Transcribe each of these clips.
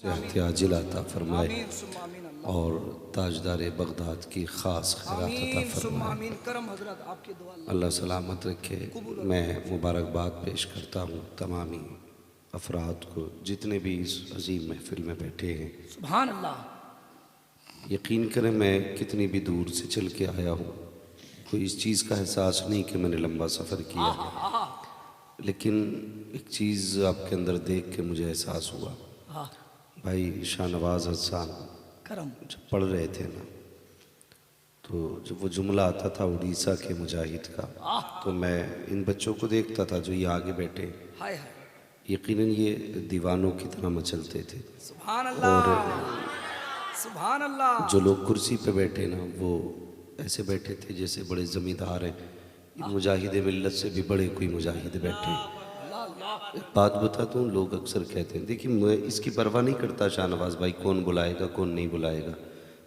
एहतियाजिल अता फरमाए और ताजदार बगदाद की ख़ास खैरात अता फरमाए। अल्लाह सलामत रखे। मैं मुबारकबाद पेश करता हूँ तमामी अफराद को जितने भी इस अजीम महफिल में बैठे हैं। सुभान अल्लाह। यकीन करें मैं कितनी भी दूर से चल के आया हूँ, कोई इस चीज़ का एहसास नहीं कि मैंने लंबा सफ़र किया है, लेकिन एक चीज़ आपके अंदर देख के मुझे एहसास हुआ। भाई शाहनवाज हसन जब पढ़ रहे थे ना, तो जब वो जुमला आता था उड़ीसा के मुजाहिद का, तो मैं इन बच्चों को देखता था जो ये आगे बैठे, यकीनन ये दीवानों की तरह मचलते थे। सुभान अल्लाह, सुभान अल्लाह। जो लोग कुर्सी पे बैठे ना, वो ऐसे बैठे थे जैसे बड़े ज़मींदार हैं। इन मुजाहिद मिल्लत से भी बड़े कोई मुजाहिद बैठे। एक बात बताता हूँ, लोग अक्सर कहते हैं, देखिए मैं इसकी परवाह नहीं करता शाहनवाज भाई कौन बुलाएगा कौन नहीं बुलाएगा,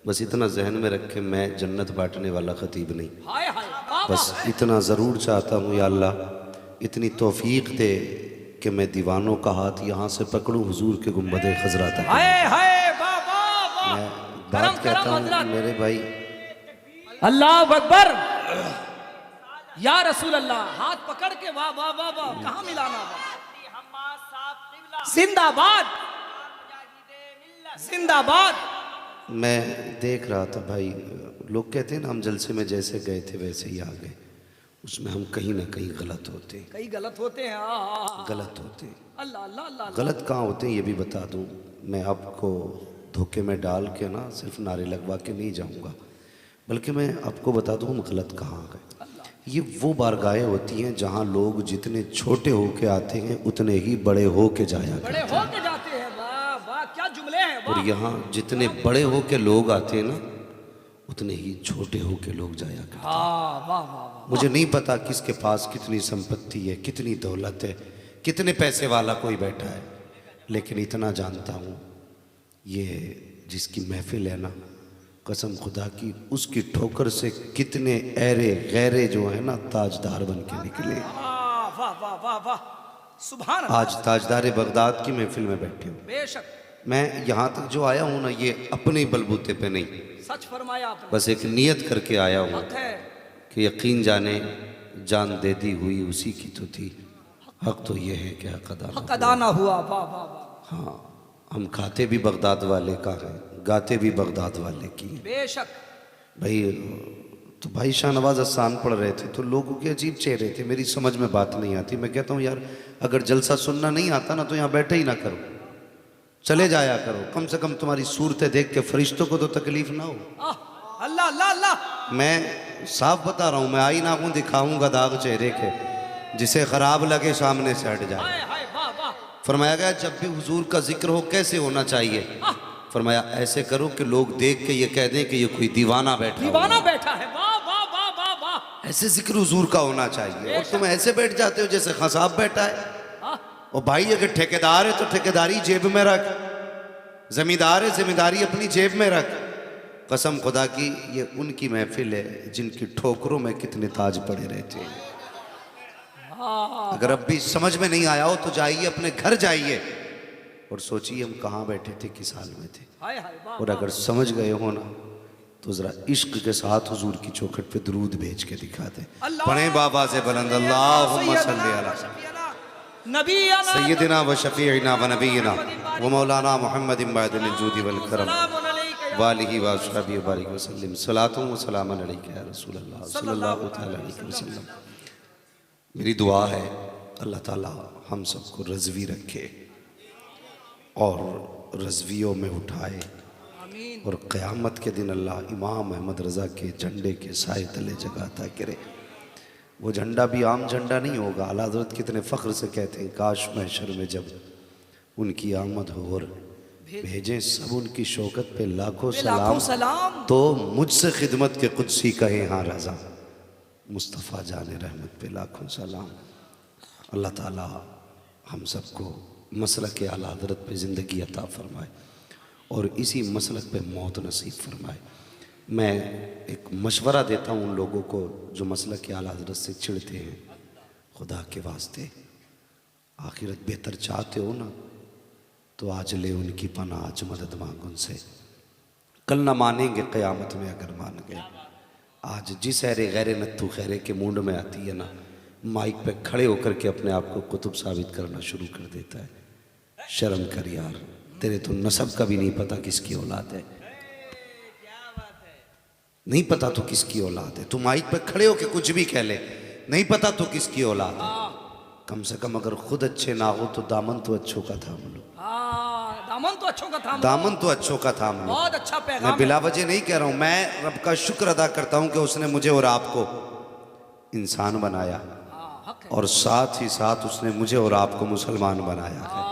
बस इतना जहन में रखे मैं जन्नत बांटने वाला खतीब नहीं। बस इतना ज़रूर चाहता हूँ या अल्लाह इतनी तौफीक दे कि मैं दीवानों का हाथ यहाँ से पकड़ूँ हुजूर के गुंबद खजरा तक। मैं बात कहता हूँ मेरे भाई, अल्लाह अकबर या रसूल अल्लाह। हाथ पकड़ के वाह वाह वाह वाह, कहाँ मिलाना वाह। जिंदाबाद जिंदाबाद। मैं देख रहा था भाई, लोग कहते हैं ना हम जलसे में जैसे गए थे वैसे ही आ गए, उसमें हम कहीं ना कहीं गलत होते हैं। कहीं गलत होते हैं, गलत होते हैं। अल्लाह अल्लाह अल्लाह। गलत कहाँ होते हैं ये भी बता दूं, मैं आपको धोखे में डाल के ना सिर्फ नारे लगवा के नहीं जाऊंगा, बल्कि मैं आपको बता दूं हम गलत कहाँ गए। ये वो बारगाहें होती हैं जहाँ लोग जितने छोटे होके आते हैं उतने ही बड़े होके जाया बड़े होके जाते हैं। वाह वाह क्या जुमले हैं। और यहाँ जितने बड़े होके लोग आते हैं ना उतने ही छोटे होके लोग जाया करते हैं। वाह वाह। मुझे नहीं पता किसके पास कितनी संपत्ति है, कितनी दौलत है, कितने पैसे वाला कोई बैठा है, लेकिन इतना जानता हूँ ये जिसकी महफिल है ना, कसम खुदा की उसकी ठोकर से कितने ऐरे गैरे जो है ना ताजदार बन के निकले। वाह वाह वाह वाह, सुभान अल्लाह। आज ताजदार बगदाद की महफिल में बैठे हूँ। बेशक मैं यहाँ तक जो आया हूँ ना, ये अपने बलबूते पे नहीं, सच फरमाया आपने। बस एक नियत करके आया हूँ कि यकीन जाने जान दे दी हुई उसी की तो थी, हक तो ये है कि हक अदा ना हुआ। वाह वाह वाह। हाँ, हम खाते भी बगदाद वाले का है, गाते भी बगदाद वाले की। बेशक भाई तो भाई शाहनवाज हसन पढ़ रहे थे तो लोगों के अजीब चेहरे थे, मेरी समझ में बात नहीं आती। मैं कहता हूँ यार अगर जलसा सुनना नहीं आता ना तो यहाँ बैठे ही ना करो, चले जाया करो, कम से कम तुम्हारी सूरतें देख के फरिश्तों को तो तकलीफ ना हो। अल्लाह अल्लाह अल्लाह। मैं साफ बता रहा हूँ, मैं आई नाखून दिखाऊंगा दाग चेहरे के, जिसे खराब लगे सामने से हट जाए। फरमाया गया जब भी हुजूर का जिक्र हो कैसे होना चाहिए, फरमाया ऐसे करो कि लोग देख के ये कह दें कि ये कोई दीवाना बैठा है। वाह वाह वाह वाह वाह। ऐसे जिक्र हुजूर का होना चाहिए। और तुम ऐसे बैठ जाते हो जैसे खसाब बैठा है। और भाई अगर ठेकेदार है तो ठेकेदारी जेब में रख, जमींदार है जिम्मेदारी अपनी जेब में रख। कसम खुदा की ये उनकी महफिल है जिनकी ठोकरों में कितने ताज पड़े रहते हैं। अगर अब भी समझ में नहीं आया हो तो जाइए अपने घर जाइए और सोचिए हम कहाँ बैठे थे, किस हाल में थे। और अगर समझ गए हो ना तो जरा इश्क के साथ हुजूर की चौखट पे दरूद भेज के दिखा दे। पढ़े बाबा से बुलंद अल्लाहुम्मा सल्ली अला सय्यदिना व शफीइना व नबीना व मौलाना मुहम्मदिन बादिल जूदी वल करम वालिही व अस्हाबिही बारिक व सल्लिम सलातु व सलामन अलैका या रसूल अल्लाह सल्लल्लाहु तआला अलैहि वसल्लम। मेरी दुआ है अल्लाह ताला हम सबको रज़वी रखे और रज़वियों में उठाए और क़यामत के दिन अल्लाह इमाम अहमद रज़ा के झंडे के साए तले जगाता करे। वो झंडा भी आम झंडा नहीं होगा। आला हज़रत कितने फ़ख्र से कहते हैं काश महशर में जब उनकी आमद हो और भेजें सब उनकी शौकत पे लाखों सलाम, तो मुझसे खिदमत के कुदसी कहे हाँ रज़ा, मुस्तफ़ा जाने रहमत पे लाखों सलाम। अल्लाह ताला हम सबको मसलक आला हज़रत पे ज़िंदगी अता फ़रमाए और इसी मसलक पे मौत नसीब फ़रमाए। मैं एक मशवरा देता हूँ उन लोगों को जो मसलक आला हज़रत से चिढ़ते हैं, खुदा के वास्ते आखिरत बेहतर चाहते हो ना तो आज ले उनकी पनाह, आज मदद मांग उनसे। कल ना मानेंगे क़यामत में अगर मान गए। आज जिस हैरे गैर नत्थु खैरे के मुंड में आती है ना, माइक पे खड़े होकर के अपने आप को कुतुब साबित करना शुरू कर देता है। शर्म कर यार, तेरे तो नसब का भी नहीं पता किसकी औलाद है, नहीं पता तो किसकी औलाद है। तू माइक पे खड़े होकर कुछ भी कह ले, नहीं पता तो किसकी औलाद है। कम से कम अगर खुद अच्छे ना हो तो दामन तो अच्छों का थाम लो। दामन तो अच्छों का थाम लो, दामन तो अच्छों का थाम लो। बहुत अच्छा पैगाम मैं बिला वजह नहीं कह रहा हूं, मैं रब का शुक्र अदा करता हूं कि उसने मुझे और आपको इंसान बनाया, हक है। और साथ ही साथ उसने मुझे और आपको मुसलमान बनाया है।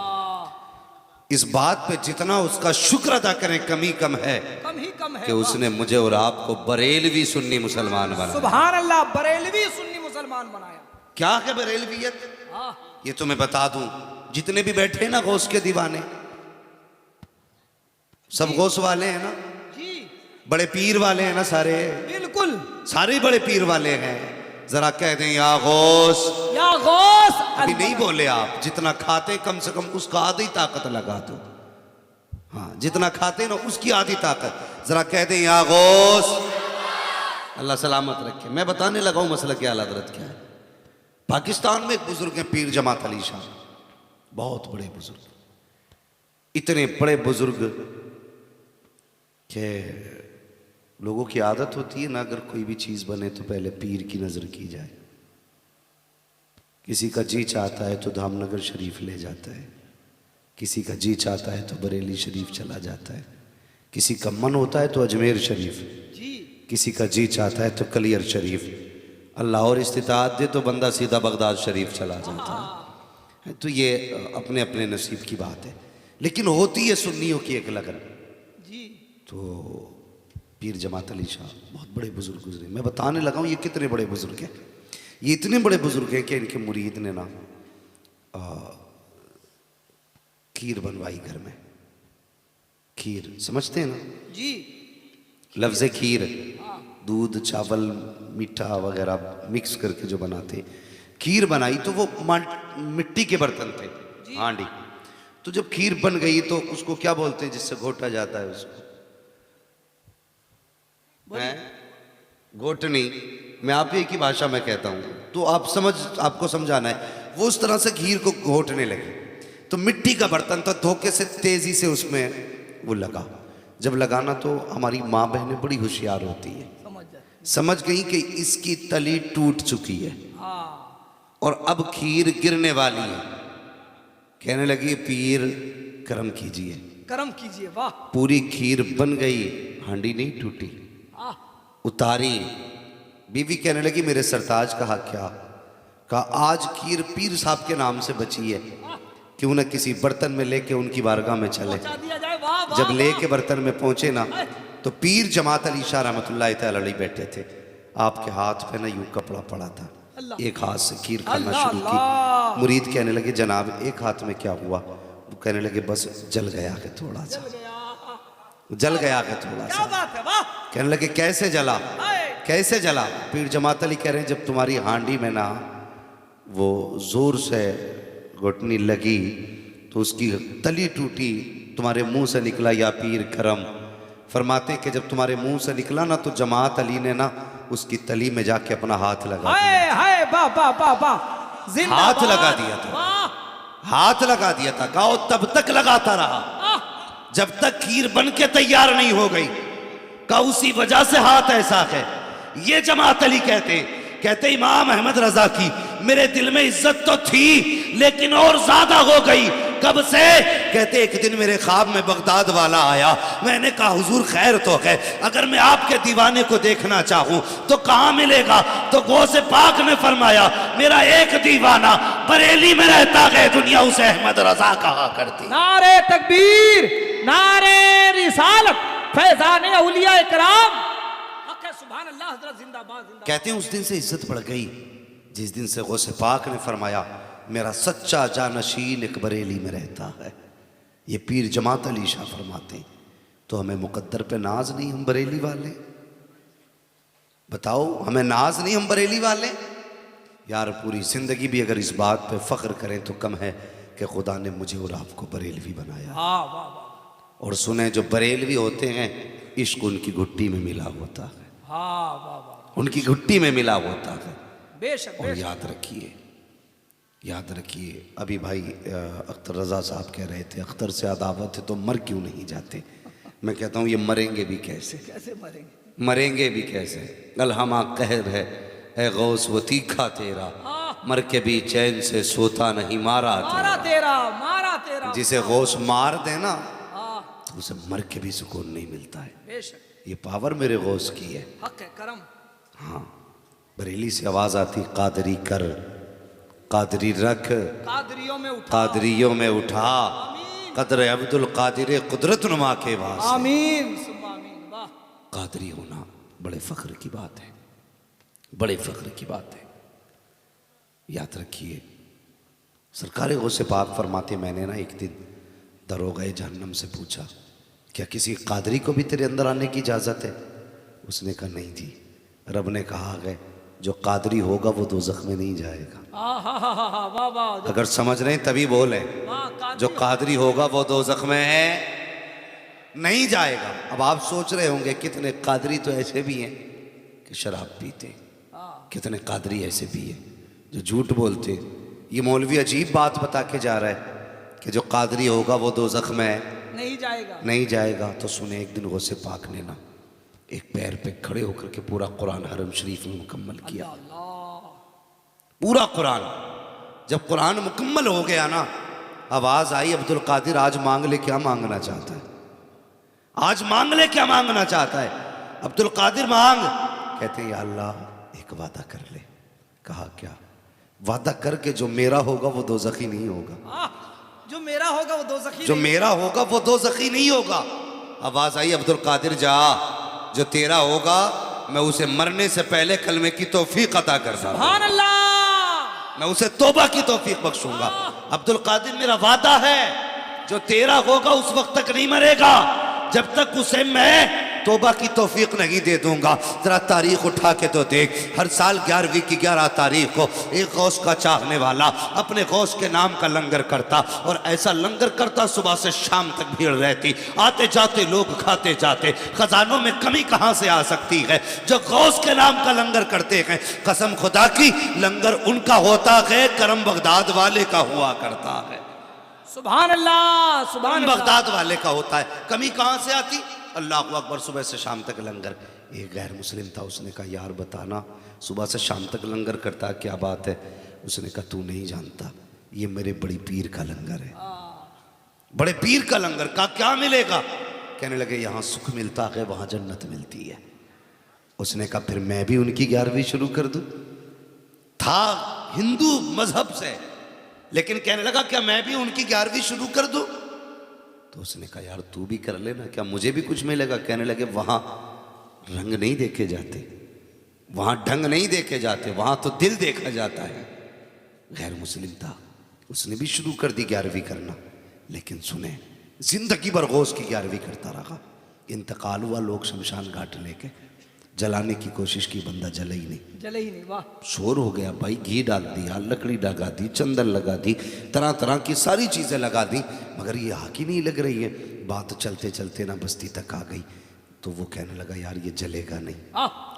इस बात पे जितना उसका शुक्र अदा करें कमी कम है, कम ही कम है कि उसने मुझे और आपको बरेलवी सुन्नी मुसलमान बनाया। सुभान अल्लाह, बरेलवी सुन्नी मुसलमान बनाया। क्या है बरेलवियत? हाँ, ये तो मैं बता दूं, जितने भी बैठे ना गौस के दीवाने, सब गौस वाले हैं ना, जी बड़े पीर वाले हैं ना, सारे बिल्कुल। सारे बड़े पीर वाले हैं। जरा कह दें या गौस। या गौस। अभी नहीं बोले आप, जितना खाते कम से कम उसका आधी ताकत लगा दो। हाँ, जितना खाते ना उसकी आधी ताकत। जरा कह दें या गौस। अल्लाह सलामत रखे। मैं बताने लगा हूं मसला क्या हजरत क्या है। पाकिस्तान में एक बुजुर्ग हैं पीर जमात अली शाह, बहुत बड़े बुजुर्ग, इतने बड़े बुजुर्ग कि लोगों की आदत होती है ना, अगर कोई भी चीज़ बने तो पहले पीर की नज़र की जाए। किसी का जी चाहता है तो धामनगर शरीफ ले जाता है, किसी का जी चाहता है तो बरेली शरीफ चला जाता है, किसी का मन होता है तो अजमेर शरीफ, किसी का जी चाहता है तो कलियर शरीफ। अल्लाह और इस्तिताअत दे तो बंदा सीधा बगदाद शरीफ चला जाता है। तो ये अपने अपने नसीब की बात है, लेकिन होती है सुन्नियों की एक लगन। तो पीर जमात अली शाह बहुत बड़े बुजुर्ग गुजरे। मैं बताने लगा हूँ ये कितने बड़े बुजुर्ग हैं। ये इतने बड़े बुजुर्ग हैं कि इनके मुरीद ने ना खीर बनवाई घर में। खीर समझते हैं ना जी? लफ्ज़ खीर, दूध चावल मीठा वगैरह मिक्स करके जो बनाते। खीर बनाई तो वो मिट्टी के बर्तन थे, हांडी। तो जब खीर बन गई तो उसको क्या बोलते हैं जिससे घोटा जाता है? उसको घोटनी। मैं आप ही की भाषा में कहता हूँ तो आप आपको समझाना है। वो उस तरह से खीर को घोटने लगे तो मिट्टी का बर्तन था, धोखे से तेजी से उसमें वो लगा। जब लगाना तो हमारी माँ बहनें बड़ी होशियार होती है, समझ गई कि इसकी तली टूट चुकी है और अब खीर गिरने वाली है। कहने लगी पीर करम कीजिए, करम कीजिए। वाह, पूरी खीर बन गई, हांडी नहीं टूटी। उतारी, बीवी कहने लगी मेरे सरताज कहा क्या? कहा आज खीर पीर साहब के नाम से बची है, क्यों न किसी बर्तन में लेके उनकी बारगाह में चले। जब लेके बर्तन में पहुंचे ना तो पीर जमात अली शाह रहमतुल्लाह तआला अलैह बैठे थे। आपके हाथ पे ना यूं कपड़ा पड़ा था, एक हाथ से खीर खाना शुरू की। मुरीद कहने लगे जनाब एक हाथ में क्या हुआ? वो कहने लगे बस जल गया कि थोड़ा सा, जल गया कि थोड़ा सा। कहने लगे कैसे जला, कैसे जला? पीर जमात अली कह रहे हैं जब तुम्हारी हांडी में ना वो जोर से घुटनी लगी तो उसकी तली टूटी, तुम्हारे मुंह से निकला या पीर करम। फरमाते कि जब तुम्हारे मुंह से निकला ना तो जमात अली ने ना उसकी तली में जाके अपना हाथ लगा दिया। हाथ लगा दिया था, हाथ लगा दिया था। कहा तब तक लगाता रहा जब तक खीर बन के तैयार नहीं हो गई। कहा उसी वजह से हाथ ऐसा है। ये जमात अली कहते इमाम अहमद रजा की मेरे दिल में इज्जत तो थी लेकिन और ज्यादा हो गई। कब से? कहते एक दिन मेरे ख्वाब में बगदाद वाला आया, मैंने कहा हुजूर खैर तो है, अगर मैं आपके दीवाने को देखना चाहूं तो कहां मिलेगा? तो गौसे पाक ने फरमाया मेरा एक दीवाना बरेली में रहता है, दुनिया उसे अहमद रजा कहा करती। नारे तकबीर, नारे रिसालत, फैजान औलिया इकराम। सुभान अल्लाह, हज़रत जिंदाबाद। कहते हैं उस दिन से इज्जत बढ़ गई जिस दिन से गौसे पाक ने फरमाया मेरा सच्चा जानशीन एक बरेली में रहता है। ये पीर जमात अली शाह फरमाते हैं। तो हमें मुकद्दर पे नाज नहीं, हम बरेली वाले? बताओ हमें नाज नहीं, हम बरेली वाले? यार पूरी जिंदगी भी अगर इस बात पे फख्र करें तो कम है कि खुदा ने मुझे और आपको बरेलवी बनाया। हाँ वाह वाह। और सुने जो बरेलवी होते हैं इश्क उनकी घुट्टी में मिला होता है। हाँ वाह वाह। उनकी घुट्टी में मिला होता है। बेशक और बेशक। याद रखिए अभी भाई अख्तर रज़ा साहब कह रहे थे अख्तर से अदावत है तो मर क्यों नहीं जाते। मैं कहता हूँ ये मरेंगे भी कैसे, कैसे मरेंगे, मरेंगे भी कैसे। अलहमा कहर है ए गौस वो तीखा तेरा, मर के भी चैन से सोता नहीं मारा तेरा। मारा तेरा। जिसे गौस मार देना हाँ तो उसे मर के भी सुकून नहीं मिलता है। बेशक। ये पावर मेरे गौस की है। हक है करम। हाँ बरेली से आवाज आती कादरी कर, कादरी रख, कादरियों में उठा, कादरियों में उठा, कदर अब्दुल कादिर कुदरत नुमा के वास्ते। आमीन सुम्मा आमीन। वाह। कादरी होना बड़े फख्र की बात है, बड़े फख्र की बात है। याद रखिए सरकार गौसे पाक फरमाते मैंने ना एक दिन दरोगा जहन्नम से पूछा क्या किसी कादरी को भी तेरे अंदर आने की इजाज़त है। उसने कहा नहीं जी। रब ने कहा है जो कादरी होगा वो दोज़ख में नहीं जाएगा। वाह वाह। अगर समझ रहे हैं तभी बोले जो कादरी होगा वो दोज़ख में है नहीं जाएगा। अब आप सोच रहे होंगे कितने कादरी तो ऐसे भी हैं कि शराब पीते, कितने कादरी ऐसे भी हैं जो झूठ बोलते। ये मौलवी अजीब बात बता के जा रहा है कि जो कादरी होगा वो दोज़ख में नहीं जाएगा, नहीं जाएगा। तो सुने एक दिन गौसे पाक ने ना एक पैर पे खड़े होकर के पूरा कुरान हरम शरीफ में मुकम्मल किया। पूरा कुरान। जब कुरान मुकम्मल हो गया ना आवाज आई अब्दुल कादिर आज मांग ले क्या मांगना चाहता है, आज मांग ले क्या मांगना चाहता है। अब्दुल कादिर मांग। कहते हैं या अल्लाह एक वादा कर ले। कहा क्या। वादा करके जो मेरा होगा वो दोज़खी नहीं होगा, जो मेरा होगा वो दोज़खी, जो मेरा होगा वो दोज़खी नहीं होगा। आवाज आई अब्दुल कादिर जा, जो तेरा होगा मैं उसे मरने से पहले कलमे की तौफीक अता कर दूंगा, सुभान अल्लाह, मैं उसे तौबा की तौफीक बख्शूंगा। अब्दुल कादिर मेरा वादा है जो तेरा होगा उस वक्त तक नहीं मरेगा जब तक उसे मैं तौबा की तौफीक नहीं दे दूंगा। जरा तारीख उठा के तो देख, हर साल 11वीं की 11 तारीख को एक गौस का चाहने वाला अपने गौस के नाम का लंगर करता और ऐसा लंगर करता सुबह से शाम तक भीड़ रहती, आते जाते लोग खाते जाते। खजानों में कमी कहां से आ सकती है जो गौस के नाम का लंगर करते हैं। कसम खुदा की लंगर उनका होता है करम बगदाद वाले का हुआ करता है। सुभान अल्लाह, सुभान अल्लाह। बगदाद वाले का होता है। कमी कहां से आती। अल्लाह अकबर। सुबह से शाम तक लंगर। एक गैर मुस्लिम था, उसने कहा यार बताना सुबह से शाम तक लंगर करता क्या बात है। उसने कहा तू नहीं जानता ये मेरे बड़ी पीर का लंगर है। बड़े पीर का लंगर का क्या मिलेगा। कहने लगे यहाँ सुख मिलता है वहाँ जन्नत मिलती है। उसने कहा फिर मैं भी उनकी 11वीं शुरू कर दूं। था हिंदू मजहब से लेकिन कहने लगा क्या मैं भी उनकी 11वीं शुरू कर दूं। तो उसने कहा यार तू भी कर लेना क्या मुझे भी कुछ मिलेगा। कहने लगे वहां रंग नहीं देखे जाते, वहां ढंग नहीं देखे जाते, वहां तो दिल देखा जाता है। गैर मुस्लिम था, उसने भी शुरू कर दी 11वीं करना। लेकिन सुने जिंदगी भर गौस की 11वीं करता रहा। इंतकाल हुआ, लोग शमशान घाट लेके जलाने की कोशिश की, बंदा जला ही नहीं, जले ही नहीं। वाह। शोर हो गया भाई, घी डाल दिया, लकड़ी लगा दी, चंदन लगा दी, तरह तरह की सारी चीजें लगा दी, मगर ये आग ही नहीं लग रही है। बात चलते चलते ना बस्ती तक आ गई। तो वो कहने लगा यार ये जलेगा नहीं।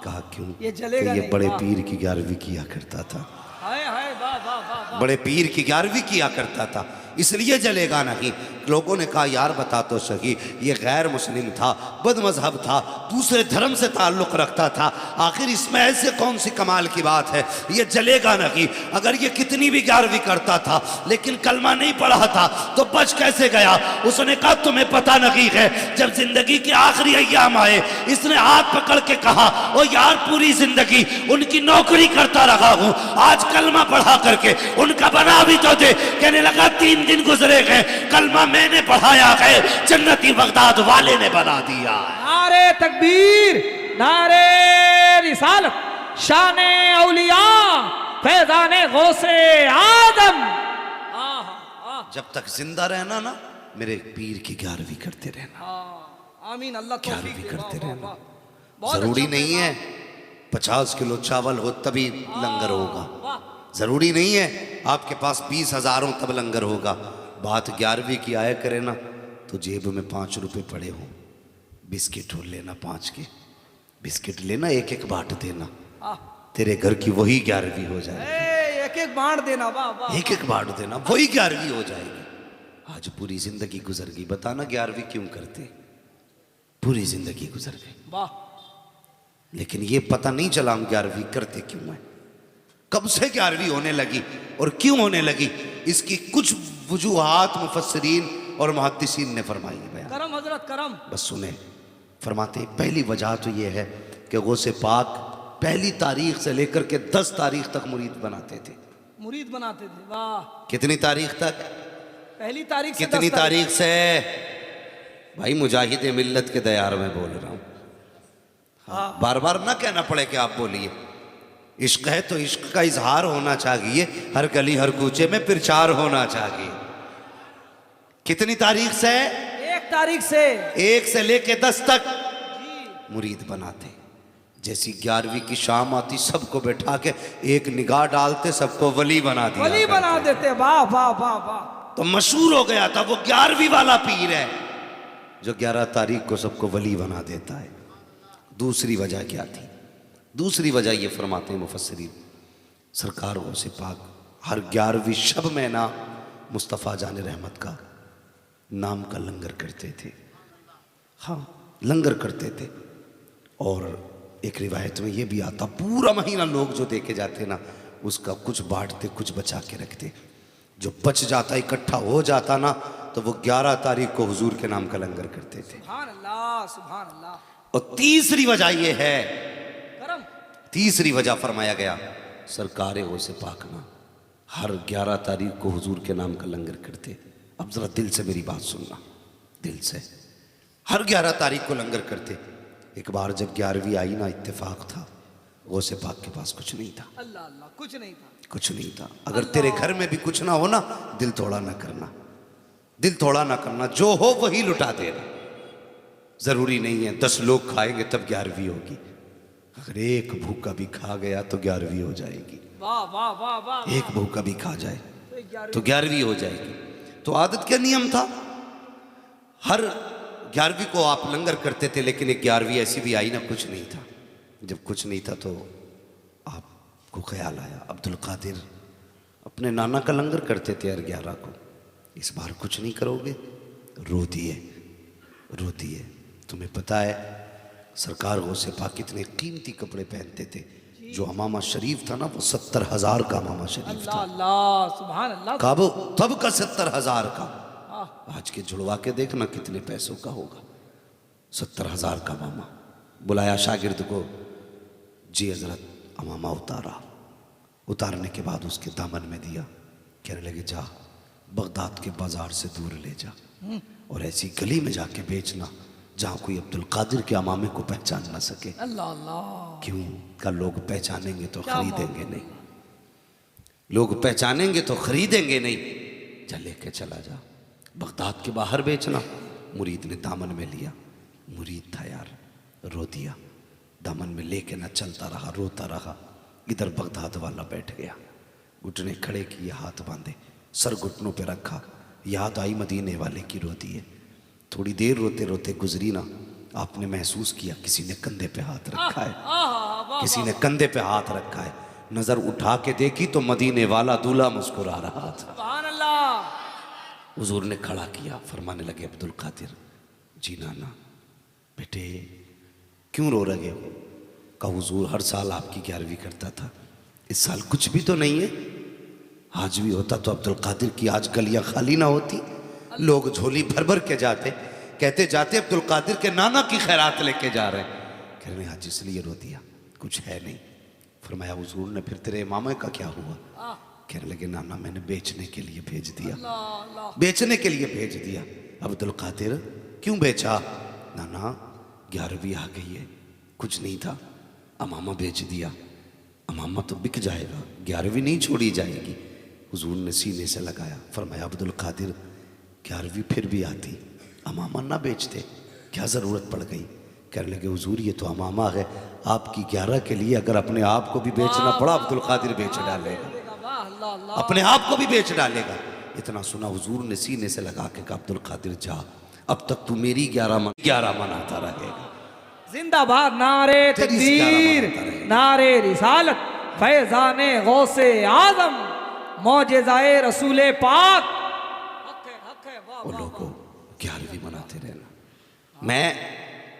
कहा क्यों। ये जलेगा ये नहीं। बड़े पीर की 11वीं किया करता था। हाय हाय वाह वाह वाह। बड़े पीर की 11वीं किया करता था इसलिए जलेगा नहीं। लोगों ने कहा यार बता तो सही, ये गैर मुस्लिम था, बद मजहब था, दूसरे धर्म से ताल्लुक़ रखता था, आखिर इसमें ऐसे कौन सी कमाल की बात है ये जलेगा नहीं। अगर ये कितनी भी 11वीं करता था लेकिन कलमा नहीं पढ़ा था तो बच कैसे गया। उसने कहा तुम्हें पता नहीं है, जब जिंदगी के आखिरी अय्याम आए इसने हाथ पकड़ के कहा ओ यार पूरी जिंदगी उनकी नौकरी करता रहा हूँ, आज कलमा पढ़ा करके उनका बना भी तो दे। कहने लगा 3 दिन गुजरे गए, कलमा मैंने पढ़ाया है, जन्नती बगदाद वाले ने बना दिया। नारे तकबीर, नारे रिसालत, शाने औलिया, फैजाने गौसे आदम। जब तक जिंदा रहना ना मेरे पीर की 11वीं करते रहना। आमीन। अल्लाह तौफीक 11वीं दे। करते वाह, रहना। वाह, वाह। जरूरी अच्छा नहीं है 50 किलो चावल हो तभी लंगर होगा, वाह। ज़रूरी नहीं है आपके पास 20,000 तब लंगर होगा। बात 11वीं की आया करे ना तो जेब में 5 रुपए पड़े हों, बिस्किट हो लेना 5 के, बिस्किट लेना, एक एक बांट देना, तेरे घर की वही 11वीं हो जाएगी। एक एक बांट देना, वाह वाह, एक एक बांट देना, वही 11वीं हो जाएगी। आज पूरी जिंदगी गुजर गई, बताना 11वीं क्यों करते? पूरी जिंदगी गुजर गई, वाह। लेकिन ये पता नहीं चला हम 11वीं करते क्यों हैं, कब से 11वीं होने लगी और क्यों होने लगी। इसकी कुछ वजूहात मुफस्सिरीन और मुहद्दिसीन ने फरमाई है बयान। करम हजरत करम। बस सुने, फरमाते हैं पहली वजह तो ये है कि गौसे पाक पहली तारीख से लेकर के 10 तारीख तक मुरीद बनाते थे। मुरीद बनाते थे, वाह। कितनी तारीख तक? पहली तारीख से कितनी 10 तारीख से? भाई मुजाहिद मिल्लत के दयार में बोल रहा हूँ, बार बार ना कहना पड़े कि आप बोलिए। इश्क है तो इश्क का इजहार होना चाहिए, हर गली हर कूचे में प्रचार होना चाहिए। कितनी तारीख से? 1 तारीख से। 1 से लेके 10 तक मुरीद बनाते। जैसी 11वीं की शाम आती सबको बैठा के एक निगाह डालते, सबको वली बना दिया, वली बना देते, वाह वाह वाह वाह। तो मशहूर हो गया था वो 11वीं वाला पीर है जो 11 तारीख को सबको वली बना देता है। दूसरी वजह क्या थी? दूसरी वजह ये फरमाते हैं मुफस्सिरीन, सरकार गौसे पाक हर 11वीं शब में ना मुस्तफ़ा जान रहमत का नाम का लंगर करते थे। हाँ, लंगर करते थे। और एक रिवायत में ये भी आता पूरा महीना लोग जो देखे जाते ना उसका कुछ बांटते, कुछ बचा के रखते, जो बच जाता इकट्ठा हो जाता ना तो वो 11 तारीख को हुजूर के नाम का लंगर करते थे। सुभान अल्लाह, सुभान अल्लाह। और तीसरी वजह ये है, करम, तीसरी वजह फरमाया गया सरकार गौसे पाक ना हर 11 तारीख को हुजूर के नाम का लंगर करते। अब जरा दिल से मेरी बात सुनना, दिल से, हर 11 तारीख को लंगर करते। एक बार जब 11वीं आई ना, इत्तेफाक था गौसे पाक के पास कुछ नहीं था। अल्लाह अल्लाह, कुछ नहीं था, कुछ नहीं था। अगर तेरे घर में भी कुछ ना हो ना, दिल थोड़ा ना करना, दिल थोड़ा ना करना, जो हो वही लुटा देना। जरूरी नहीं है 10 लोग खाएंगे तब 11वीं होगी, अगर एक भूखा भी खा गया तो 11वीं हो जाएगी। वाह वाह वाह वाह। एक भूखा भी खा जाए तो 11वीं हो जाएगी। तो आदत क्या नियम था, हर 11वीं को आप लंगर करते थे, लेकिन एक 11वीं ऐसी भी आई ना कुछ नहीं था। जब कुछ नहीं था तो आपको ख्याल आया अब्दुल कादिर अपने नाना का लंगर करते थे हर 11 को, इस बार कुछ नहीं करोगे? रो दिए, रो दिए। तुम्हें पता है सरकार गौसे पाक कितने कीमती कपड़े पहनते थे। जो अमामा शरीफ था ना वो 70,000 का अमामा शरीफ था। अल्लाह अल्लाह, सुभान अल्लाह। कब? तब का 70,000 का। आज के जुड़वा के देखना कितने पैसों का होगा। 70,000 का अमामा। बुलाया शागिर्द को, जी हजरत अमामा उतारा, उतारने के बाद उसके दामन में दिया, कहने लगे जा बगदाद के बाजार से दूर ले जा और ऐसी गली में जाके बेचना जहाँ कोई अब्दुल कादिर के अमामे को पहचान ना सके। अल्लाह अल्लाह। क्यों? का लोग पहचानेंगे तो खरीदेंगे नहीं, लोग पहचानेंगे तो खरीदेंगे नहीं, जा लेके चला जा बगदाद के बाहर बेचना। मुरीद ने दामन में लिया, मुरीद था यार, रो दिया, दामन में लेके ना चलता रहा, रोता रहा। इधर बगदाद वाला बैठ गया, घुटने खड़े किए, हाथ बांधे, सर घुटनों पे रखा, याद आई मदीने वाले की, रो दिए। थोड़ी देर रोते रोते गुजरी ना, आपने महसूस किया किसी ने कंधे पे हाथ रखा है, किसी ने कंधे पे हाथ रखा है। नजर उठा के देखी तो मदीने वाला दूल्हा मुस्कुरा रहा था। सुभान अल्लाह। हुजूर ने खड़ा किया, फरमाने लगे अब्दुल कादिर जी नाना बेटे क्यों रो रहे हो? कहा हुजूर हर साल आपकी 11वीं करता था, इस साल कुछ भी तो नहीं है। आज भी होता तो अब्दुल कादिर की आज गलियां खाली ना होती, लोग झोली भर भर के जाते, कहते जाते अब्दुल कादिर के नाना की खैरात लेके जा रहे हैं। कहने आज इसलिए रो दिया, कुछ है नहीं। फरमाया हुजूर ने फिर तेरे इमामे का क्या हुआ? कहने लगे नाना मैंने बेचने के लिए भेज दिया, बेचने के लिए भेज दिया। अब्दुल कादिर क्यों बेचा? नाना 11वीं आ गई है, कुछ नहीं था, अमामा बेच दिया, अमामा तो बिक जाएगा, 11वीं नहीं छोड़ी जाएगी। हुजूर ने सीने से लगाया, फरमाया अब्दुल कादिर 11वीं फिर भी आती, अमामा ना बेचते, क्या ज़रूरत पड़ गई? कहने लगे हुजूर ये तो अमामा है, आपकी 11 के लिए अगर अपने आप को भी बेचना पड़ा अब्दुल कादिर बेच डालेगा। अपने आप को भी बेच डालेगा। इतना सुना हुजूर ने सीने से लगा के कहा, अब्दुल कादिर जा, अब तक तू मेरी 11 मनाता रहेगा। जिंदाबाद नारे तेरी तकबीर, 11 मनाता रहेगा। नारे रिसालत, फैजाने गौसे आजम, मौजिज़ाए रसूले पाक। हक है, वाह, वो वाह, लोगों 11वीं मनाते रहना। मैं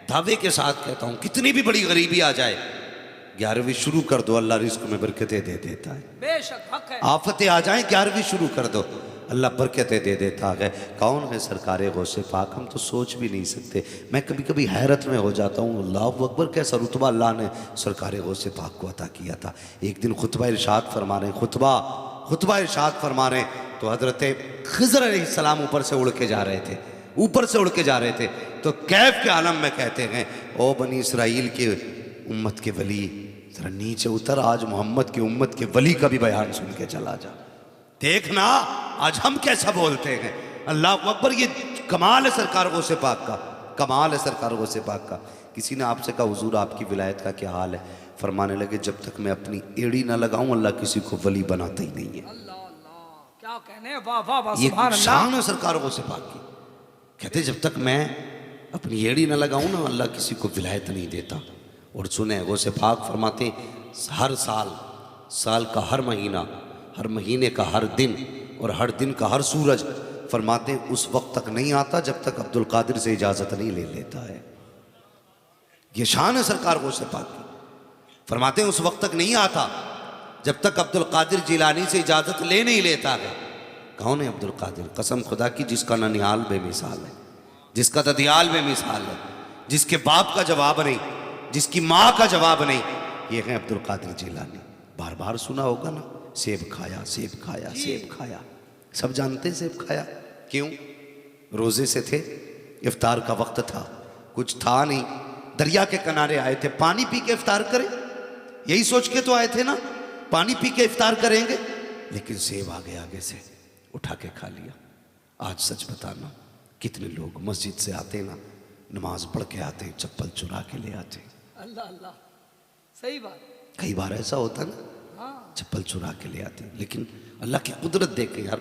दावे के साथ कहता हूं, कितनी भी बड़ी गरीबी आ जाए 11वीं शुरू कर दो, अल्लाह रिस्क में बरकतें दे देता है। बेशक हक है। आफतें आ जाएं 11वीं शुरू कर दो, अल्लाह बरकतें दे देता है। कौन है सरकारे गौसे पाक, हम तो सोच भी नहीं सकते। मैं कभी कभी हैरत में हो जाता हूँ, अल्लाह अकबर, कैसा रुतबा अल्लाह ने सरकारे गौसे पाक को अता किया था। एक दिन खुतबा इरशाद फरमा रहे, खुतबा इरशाद फरमा रहे, तो हजरत खिज़र अलैहिस्सलाम ऊपर से उड़ के जा रहे थे, तो कैफ के आलम में कहते हैं, ओ बनी इसराइल के उम्मत के वली, जरा नीचे उतर, आज मोहम्मद की उम्मत के वली का भी बयान सुन के चला जा। देखना आज हम कैसा बोलते हैं। अल्लाह अकबर, ये कमाल है सरकार गौसे पाक का, कमाल है सरकार गौसे पाक का। किसी ने आपसे कहा, हुजूर आपकी विलायत का क्या हाल है? फरमाने लगे, जब तक मैं अपनी एड़ी ना लगाऊं अल्लाह किसी को वली बनाता ही नहीं है। अल्लाह अल्लाह, क्या कहने, वाह वाह वाह, ये सुभान अल्लाह। शान है सरकार गौसे पाक की। कहते जब तक मैं अपनी एड़ी ना लगाऊं ना अल्लाह किसी को विलायत नहीं देता। और सुने गौसे पाक फरमाते, हर साल का हर महीना, हर महीने का हर दिन और हर दिन का हर सूरज, फरमाते उस वक्त तक नहीं आता जब तक अब्दुल कादिर से इजाज़त नहीं ले लेता है। ये शान है सरकार गौसे पाक की। फरमाते उस वक्त तक नहीं आता जब तक अब्दुल कादिर जिलानी से इजाज़त ले नहीं लेता है। कौन है अब्दुल कादिर? कसम खुदा की, जिसका ननिहाल बेमिसाल है, जिसका ददियाल बेमिसाल है, जिसके बाप का जवाब नहीं, जिसकी माँ का जवाब नहीं, ये है अब्दुल कादिर जिलानी। बार बार सुना होगा ना, सेब खाया, सेब खाया, सेब खाया, सब जानते सेब खाया। क्यों? रोजे से थे, इफ्तार का वक्त था, कुछ था नहीं, दरिया के किनारे आए थे, पानी पी के इफ्तार करें, यही सोच के तो आए थे ना, पानी पी के इफ्तार करेंगे, लेकिन सेब आ गया आगे से, उठा के खा लिया। आज सच बताना, कितने लोग मस्जिद से आते ना, नमाज पढ़ के आते, चप्पल चुरा के ले आते। अल्लाह अल्लाह, सही बात। कई बार ऐसा होता ना, हाँ, चप्पल चुरा के ले आते, लेकिन अल्लाह की कुदरत देखें यार।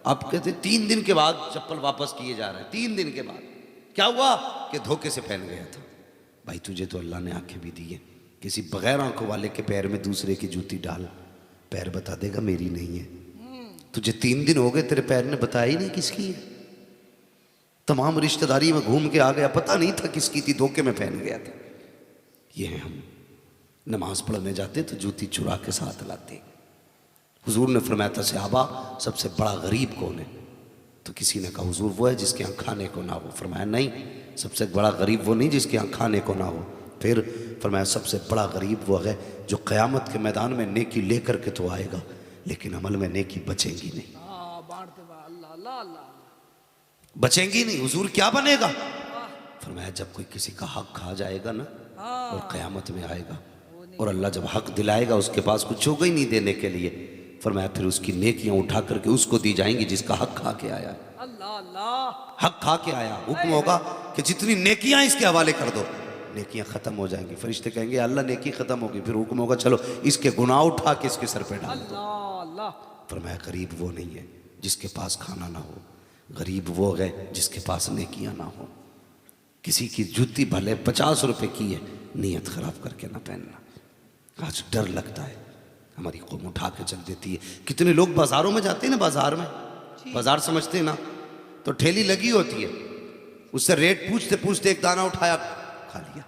आप कहते 3 दिन के बाद चप्पल वापस किए जा रहे हैं, 3 दिन के बाद क्या हुआ कि धोखे से पहन गया था। भाई तुझे तो अल्लाह ने आंखें भी दी है, किसी बगैर आंखों वाले के पैर में दूसरे की जूती डाल, पैर बता देगा मेरी नहीं है। तुझे 3 दिन हो गए, तेरे पैर ने बताया ही नहीं किसकी है। तमाम रिश्तेदारी में घूम के आ गया, पता नहीं था किसकी थी, धोखे में पहन गया था। ये है हम, नमाज पढ़ने जाते तो जूती चुरा के साथ लाते। हुजूर ने फरमाया था, सहाबा सबसे बड़ा गरीब कौन है? तो किसी ने कहा, हुजूर वो है जिसके यहाँ खाने को ना हो। फरमाया नहीं, सबसे बड़ा गरीब वो नहीं जिसके यहाँ खाने को ना हो। फिर फरमाया सबसे बड़ा गरीब वो है जो क़यामत के मैदान में नेकी लेकर के तो आएगा, लेकिन अमल में नेकी बचेंगी नहीं, अल्लाह अल्लाह अल्लाह, बचेंगी नहीं। हुजूर क्या बनेगा? फरमाया जब कोई किसी का हक खा जाएगा ना और क़यामत में आएगा और अल्लाह जब हक दिलाएगा उसके पास कुछ होगा ही नहीं देने के लिए, फरमाया फिर उसकी नेकियां उठा करके उसको दी जाएंगी जिसका हक खा के आया। अल्लाह अल्लाह, हक खा के आया, हुक्म होगा कि जितनी नेकियां इसके हवाले कर दो, नेकियां खत्म हो जाएंगी। फरिश्ते कहेंगे अल्लाह नेकी खत्म होगी, फिर हुक्म होगा चलो इसके गुनाह उठा के इसके सर पे डाल दो। अल्लाह अल्लाह। फरमाया गरीब वो नहीं है जिसके पास खाना ना हो, गरीब वो है जिसके पास नेकियां ना हो। किसी की जूती भले 50 रुपए की है, नीयत खराब करके ना पहनना। आज डर लगता है, हमारी कौम उठा के चल देती है। कितने लोग बाजारों में जाते हैं ना, बाजार समझते हैं ना, तो ठेली लगी होती है, उससे रेट पूछते पूछते एक दाना उठाया, खा लिया।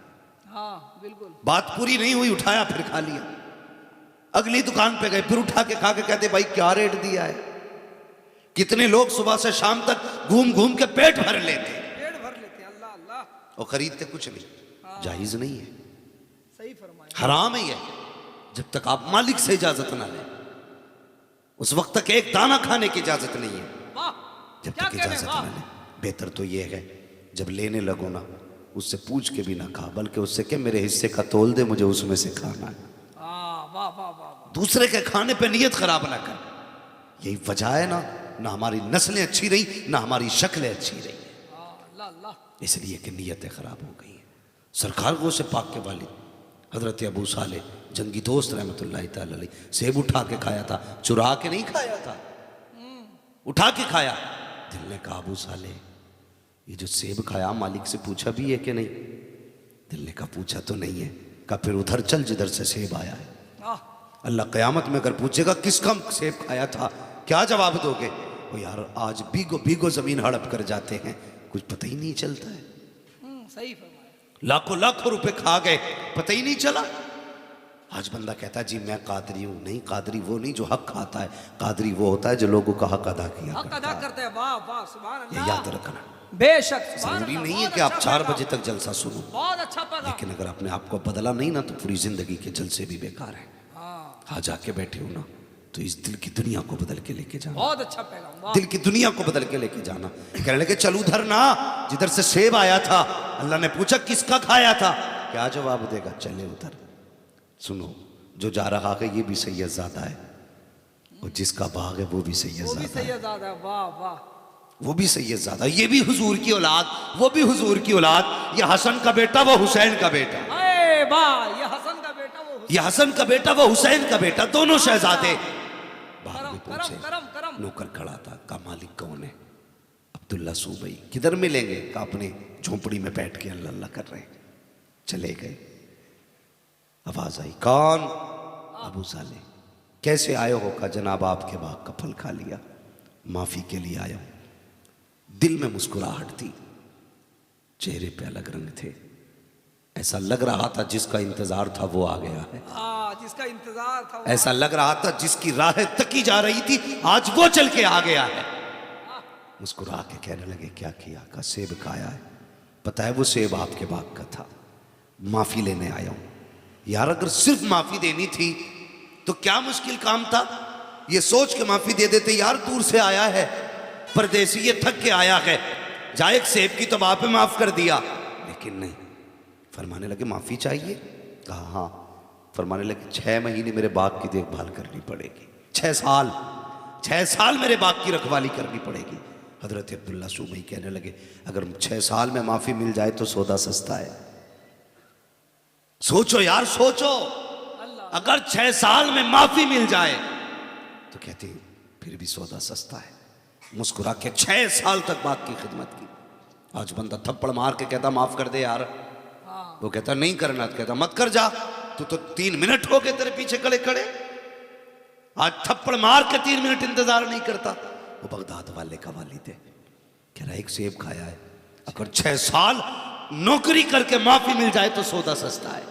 हाँ बिल्कुल, बात पूरी नहीं हुई, उठाया फिर खा लिया। अगली दुकान पे गए, फिर उठा के खा के कहते भाई क्या रेट दिया है। कितने लोग सुबह से शाम तक घूम घूम के पेट भर लेते, अल्लाह अल्लाह, और खरीदते कुछ नहीं। जायज नहीं है, सही फरमाया, हराम है ये। जब तक आप मालिक से इजाजत ना लें, उस वक्त तक एक दाना खाने की इजाजत नहीं है। जब तक इजाजत ना लें, बेहतर तो ये है जब लेने लगो ना, उससे पूछ के भी ना खा, बल्कि उससे क्या मेरे हिस्से का तोल दे, मुझे उसमें से खाना है। वाह वाह वाह, दूसरे के खाने पे नियत खराब ना कर। यही वजह है ना हमारी नस्लें अच्छी रही, ना हमारी शक्लें अच्छी रही, अल्लाह अल्लाह, इसलिए कि नीयतें खराब हो गई हैं। सरकार गो से पाक के वालिद हजरत अबू साले जंगी दोस्त रहमतुल्लाह तआला अलैह सेब उठा के खाया था, चुरा के नहीं खाया था, उठा के खाया। दिल ने कहा अबू साले ये जो सेब खाया मालिक से पूछा भी है कि नहीं? दिल ने कहा पूछा तो नहीं है। कहा फिर उधर चल जिधर से सेब आया है। अल्लाह क़यामत में अगर पूछेगा किसका सेब खाया था, क्या जवाब दोगे? वो यार आज भीगो भीगो जमीन हड़प कर जाते हैं, कुछ पता ही नहीं चलता है। सही फरमाया। लाखों लाखों रुपए खा गए, पता ही नहीं चला। आज बंदा कहता है जी मैं कादरी हूं। नहीं, कादरी वो नहीं जो हक खाता है, कादरी वो होता है जो लोगों का हक अदा किया हक अदा करते हैं। वाह वाह सुभान ये अल्लाह। याद रखना। बेशक जरूरी नहीं है कि आप 4 बजे तक जलसा सुनो, बहुत अच्छा पैगाम। लेकिन अगर अपने आप को बदला नहीं ना तो पूरी जिंदगी के जलसे भी बेकार है। हाँ जाके बैठे हो ना तो इस दिल की दुनिया को बदल के लेके जाना। बहुत अच्छा पैगाम। दिल की दुनिया को बदल के लेके जाना। कहने लगे चल उधर ना जिधर से सेब आया था। अल्लाह ने पूछा किसका खाया था, क्या जवाब देगा? चले उधर। सुनो, जो जा रहा है ये भी सैयदजादा है, और जिसका बाग है वो भी सैयदजादा है। वाह वाह, वो भी सैयदजादा, ये भी हुजूर की औलाद, वो भी हुजूर की औलाद। ये हसन का बेटा वो हुसैन का बेटा। अरे वाह, ये हसन का बेटा वो ये हसन का बेटा वो हुसैन का बेटा, दोनों शहजादे। बाग में करम पूछे, करम करम। नौकर खड़ा था। का मालिक कौन है? अब्दुल्ला सूबई। किधर मिलेंगे? का अपने झोंपड़ी में बैठ के अल्लाह अल्लाह कर रहे हैं। चले गए। आवाज आई, कौन? अबू साले। कैसे आए हो? का जनाब आपके बाग का फल खा लिया, माफी के लिए आया हूं। दिल में मुस्कुराहट थी, चेहरे पे अलग रंग थे। ऐसा लग रहा था जिसका इंतजार था वो आ गया है। जिसका इंतजार था ऐसा लग रहा था जिसकी राहें तकी जा रही थी आज वो चल के आ गया है। मुस्कुरा के कहने लगे क्या किया? का सेब खाया है। पता है वो सेब आपके बाग का था, माफी लेने आया हूं। यार अगर सिर्फ माफी देनी थी तो क्या मुश्किल काम था? ये सोच के माफी दे देते, यार दूर से आया है, परदेसी, ये थक के आया है, जाए एक सेब की तो बाप पे माफ कर दिया। लेकिन नहीं, फरमाने लगे माफी चाहिए। कहा हाँ। फरमाने लगे 6 महीने मेरे बाग की देखभाल करनी पड़ेगी। 6 साल मेरे बाग की रखवाली करनी पड़ेगी। हजरत अब्दुल्ला सूबई कहने लगे अगर 6 साल में माफी मिल जाए तो सौदा सस्ता है। सोचो यार, सोचो, अगर 6 साल में माफी मिल जाए तो कहते हैं फिर भी सौदा सस्ता है। मुस्कुरा के 6 साल तक बाग की खिदमत की। आज बंदा थप्पड़ मार के कहता माफ कर दे यार, वो कहता नहीं करना, तो कहता मत कर जा, तू तो 3 मिनट हो गए तेरे पीछे खड़े खड़े। आज थप्पड़ मार के 3 मिनट इंतजार नहीं करता। वो बगदाद वाले का वालिद है, कह रहा एक सेब खाया है, अगर 6 साल नौकरी करके माफी मिल जाए तो सौदा सस्ता है।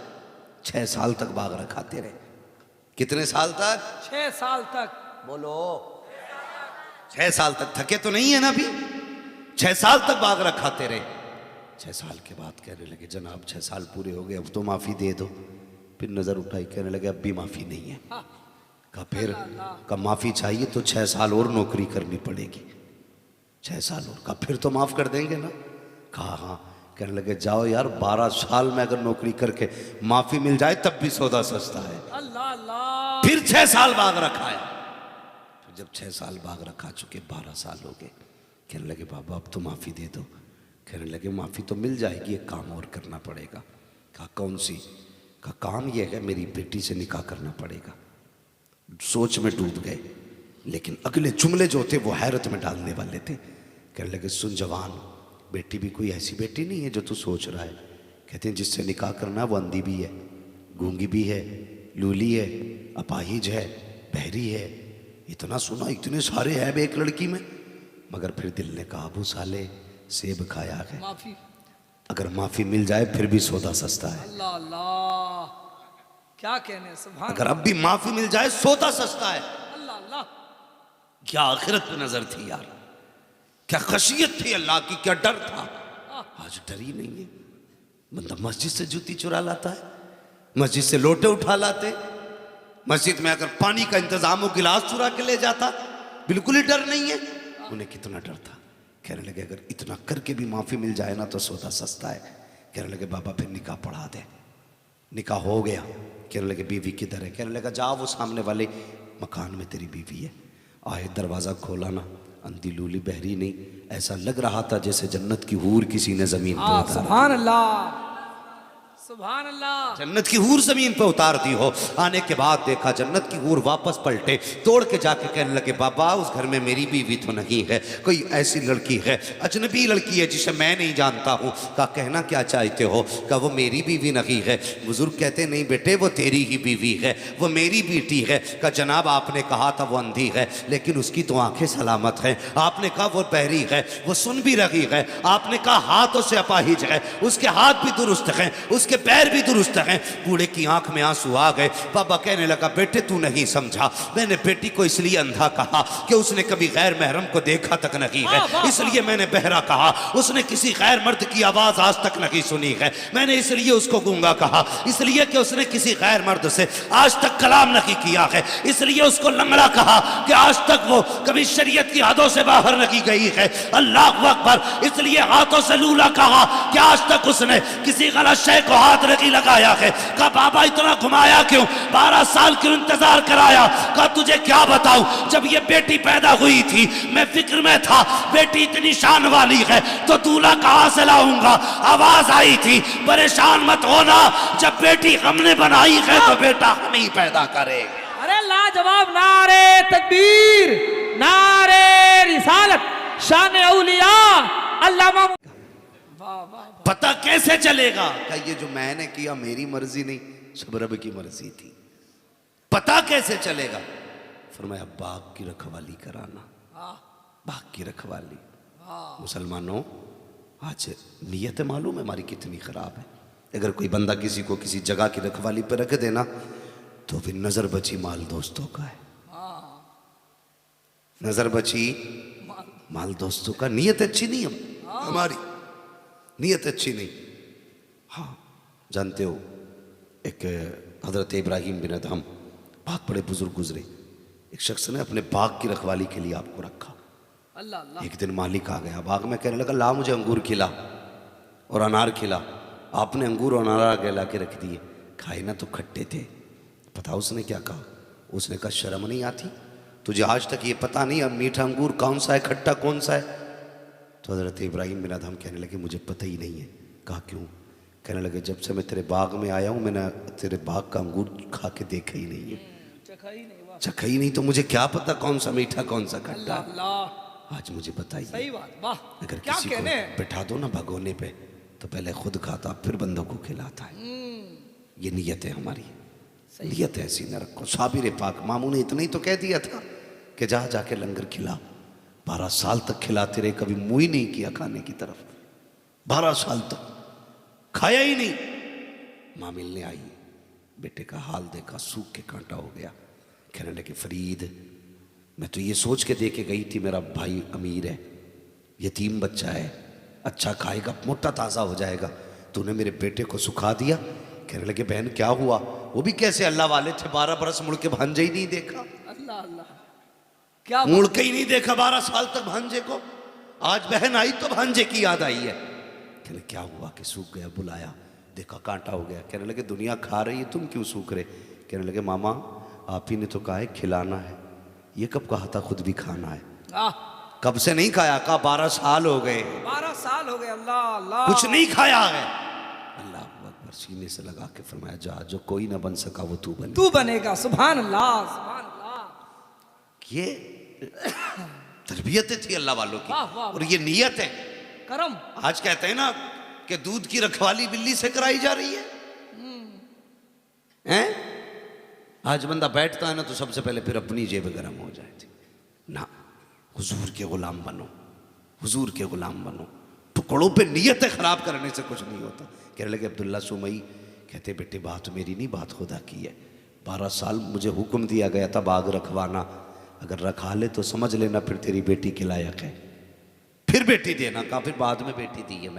6 साल तक बाग रखाते रहे। कितने साल तक? 6 साल तक। बोलो 6 साल तक। थके तो नहीं है ना अभी? 6 साल तक बाग रखाते रहे। 6 साल के बाद कहने लगे जनाब 6 साल पूरे हो गए, अब तो माफी दे दो। फिर नजर उठाई, कहने लगे अब भी माफी नहीं है। कहा फिर? कहा माफी चाहिए तो 6 साल और नौकरी करनी पड़ेगी। 6 साल और। कहा फिर तो माफ कर देंगे ना? कहा हाँ। कहने लगे जाओ यार 12 साल में अगर नौकरी करके माफी मिल जाए तब भी सौदा सस्ता है। अल्लाह अल्लाह। फिर 6 साल बाग रखाया। फिर जब 6 साल बाग रखा चुके 12 साल हो गए, कहने लगे बाबा अब तो माफी दे दो। कहने लगे माफी तो मिल जाएगी, एक काम और करना पड़ेगा। कहा कौन सी? कहा काम यह है मेरी बेटी से निकाह करना पड़ेगा। सोच में डूब गए, लेकिन अगले जुमले जो थे वो हैरत में डालने वाले थे। कहने लगे सुन जवान, बेटी भी कोई ऐसी बेटी नहीं है जो तू सोच रहा है। कहते हैं जिससे निकाह करना वो अंधी भी है, गूंगी भी है, लूली है, अपाहिज है, बहरी है। इतना सुना, इतने सारे हैं एक लड़की में। मगर फिर दिल ने कहा अबू साले सेब खाया है, माफी, अगर माफी मिल जाए फिर भी सौदा सस्ता है। अल्लाह अल्लाह, क्या कहने सुभान। अगर अब भी माफी मिल जाए सौदा सस्ता है। अल्लाह अल्लाह। क्या आखिरत पे नजर थी यार, क्या खशियत थी अल्लाह की, क्या डर था। आज डर ही नहीं है। बंदा मस्जिद से जूती चुरा लाता है, मस्जिद से लोटे उठा लाते, मस्जिद में अगर पानी का इंतजाम हो गिलास चुरा के ले जाता। बिल्कुल ही डर नहीं है। उन्हें कितना डर था। कहने लगे अगर इतना करके भी माफी मिल जाए ना तो सौदा सस्ता है। कहने लगे बाबा फिर निकाह पढ़ा दे। निकाह हो गया। कहने लगे बीवी किधर है? कहने लगा जाओ वो सामने वाले मकान में तेरी बीवी है। आए, दरवाज़ा खोला ना, अंधी लूली बहरी नहीं, ऐसा लग रहा था जैसे जन्नत की हूर किसी ने जमीन पर उतारा। सुभान अल्लाह सुभान अल्लाह। जन्नत की हूर जमीन पे उतार दी हो। आने के बाद देखा जन्नत की हूर वापस पलटे, तोड़ के जाके कहने लगे बाबा उस घर में मेरी बीवी तो नहीं है, कोई ऐसी लड़की है, अजनबी लड़की है जिसे मैं नहीं जानता हूँ। कहा कहना क्या चाहते हो? कहा वो मेरी बीवी नहीं है। बुजुर्ग कहते नहीं बेटे वो तेरी ही बीवी है, वो मेरी बेटी है। कहा जनाब आपने कहा था वो अंधी है लेकिन उसकी तो आंखें सलामत हैं। आपने कहा वो बहरी है, वो सुन भी रही है। आपने कहा हाथों से अपाहिज है, उसके हाथ भी दुरुस्त हैं, उसके पैर भी दुरुस्त हैं। बूढ़े की आंख में आंसू आ गए। बाबा कहने लगा बेटे तू नहीं समझा, मैंने बेटी को इसलिए अंधा कहा कि उसने कभी गैर महरम को देखा तक नहीं है, इसलिए मैंने बहरा कहा। उसने किसी गैर मर्द की आवाज आज तक नहीं सुनी है, मैंने इसलिए उसको गूंगा कहा। इसलिए कि उसने किसी गैर मर्द से आज तक कलाम नहीं किया है, इसलिए उसको लंगड़ा कहा कि आज तक वो कभी शरीयत की हदों से बाहर नहीं गई है। अल्लाह अकबर। इसलिए हाथों से लूला कहा कि आज तक उसने किसी गलत शय को हाथ नहीं लगाया है। कहा बाबा इतना घुमाया क्यों, 12 साल क्यों इंतजार कराया? कहा तुझे क्या बताऊं, जब ये बेटी पैदा हुई थी मैं फिक्र में था, बेटी इतनी शान वाली है तो दूल्हा कहां से लाऊंगा। आवाज आई थी परेशान मत होना, जब बेटी हमने बनाई है तो बेटा हम ही पैदा करेंगे। अरे लाजवाब, नारे तकबीर, नारे रिसालत, शान औलिया, अल्लामा। पता कैसे चलेगा? क्या ये जो मैंने किया मेरी मर्जी नहीं, सब रब की मर्जी थी। पता कैसे चलेगा? फरमाया बाग की रखवाली कराना, बाग की रखवाली। मुसलमानों आज नीयत मालूम है हमारी कितनी खराब है। अगर कोई बंदा किसी को किसी जगह की रखवाली पे रख देना तो फिर नजर बची माल दोस्तों का है, नजर बची माल दोस्तों का। नीयत अच्छी नहीं हमारी, नीयत अच्छी नहीं। हाँ जानते हो एक हजरत इब्राहिम बिन अदहम बहुत बड़े बुजुर्ग गुजरे, एक शख्स ने अपने बाग की रखवाली के लिए आपको रखा। अल्लाह अल्लाह। एक दिन मालिक आ गया बाग में, कहने लगा ला मुझे अंगूर खिला और अनार खिला। आपने अंगूर और अनार ला के रख दिए, खाए ना तो खट्टे थे। पता उसने क्या कहा? उसने कहा शर्म नहीं आती तुझे, आज तक ये पता नहीं अब मीठा अंगूर कौन सा है खट्टा कौन सा है? तो हज़रत इब्राहिम बिन अदहम कहने लगे मुझे पता ही नहीं है। कहा क्यों? कहने लगे जब से मैं तेरे बाग में आया हूँ मैंने तेरे बाग का अंगूर खा के देखा ही नहीं है, चखा ही नहीं, तो मुझे क्या पता कौन सा मीठा कौन सा खट्टा। आज मुझे बताइए। सही बात, वाह। अगर क्या किसी को कहने? बैठा दो ना भगोने पे तो पहले खुद खाता फिर बंदों को खिलाता है। ये नीयत है हमारी, नीयत ऐसी न रखो। साबिर पाक मामू ने इतना ही तो कह दिया था कि जा जाके लंगर खिला। 12 साल तक खिलाते रहे, कभी मुंह ही नहीं किया खाने की तरफ। 12 साल तक खाया ही नहीं। माँ मिलने आई, बेटे का हाल देखा, सूख के कांटा हो गया। कहने लगे फरीद मैं तो ये सोच के दे के गई थी मेरा भाई अमीर है, यतीम बच्चा है, अच्छा खाएगा मोटा ताज़ा हो जाएगा, तूने मेरे बेटे को सुखा दिया। कहने लगे बहन क्या हुआ? वो भी कैसे अल्लाह वाले थे, 12 बरस मुड़ के भांजे ही नहीं देखा। अल्लाह अल्लाह, क्या मुड़ के ही नहीं देखा 12 साल तक भांजे को। आज बहन आई तो भांजे की याद आई है। कहने क्या हुआ कि सूख गया? बुलाया, देखा कांटा हो गया। कहने लगे दुनिया खा रही है तुम क्यों सूख रहे? कहने लगे मामा आप ही ने तो कहा है खिलाना है, ये कब कहा था खुद भी खाना है? कब से नहीं खाया? कहा 12 साल हो गए। 12 साल हो गए। अल्लाह अल्लाह, कुछ नहीं खाया है। अल्लाह अकबर, सीने से लगा के फरमाया जा जो कोई ना बन सका वो तू बन, तू बनेगा। सुभान अल्लाह सुभान अल्लाह। ये तरबियत थी अल्लाह वालों की। वाह, वाह, और ये नियत है करम। आज कहते हैं ना कि दूध की रखवाली बिल्ली से कराई जा रही है। हैं? आज बंदा बैठता है ना तो सबसे पहले फिर अपनी जेब गर्म हो जाती ना। हुजूर के गुलाम बनो, हुजूर के गुलाम बनो। टुकड़ों पे नियत खराब करने से कुछ नहीं होता। कहने लगे अब्दुल्ला सुमई, कहते बेटे बात मेरी नहीं बात खुदा की है। 12 साल मुझे हुक्म दिया गया था बाग रखवाना, अगर रखा ले तो समझ लेना फिर तेरी बेटी के लायक है, फिर बेटी देना। कहा फिर बाद में बेटी दी है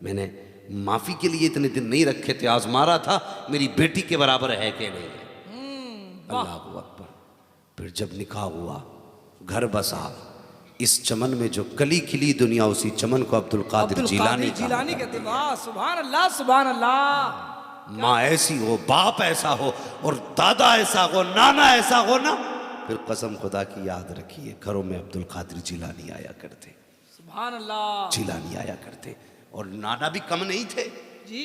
मैंने माफी के लिए इतने दिन नहीं रखे थे, आजमा था मेरी बेटी के बराबर है कि नहीं है। अल्लाह अकबर। फिर जब निकाह हुआ, घर बसा, इस चमन में जो कली खिली दुनिया उसी चमन को अब्दुल कादिर जिलानी कहते। वाह सुभान अल्लाह सुभान अल्लाह। माँ ऐसी हो, बाप ऐसा हो और दादा ऐसा हो, नाना ऐसा हो ना, फिर कसम खुदा की याद रखिए घरों में अब्दुल कादिर जिलानी आया करते। सुभान अल्लाह, जिलानी आया करते। और नाना भी कम नहीं थे जी।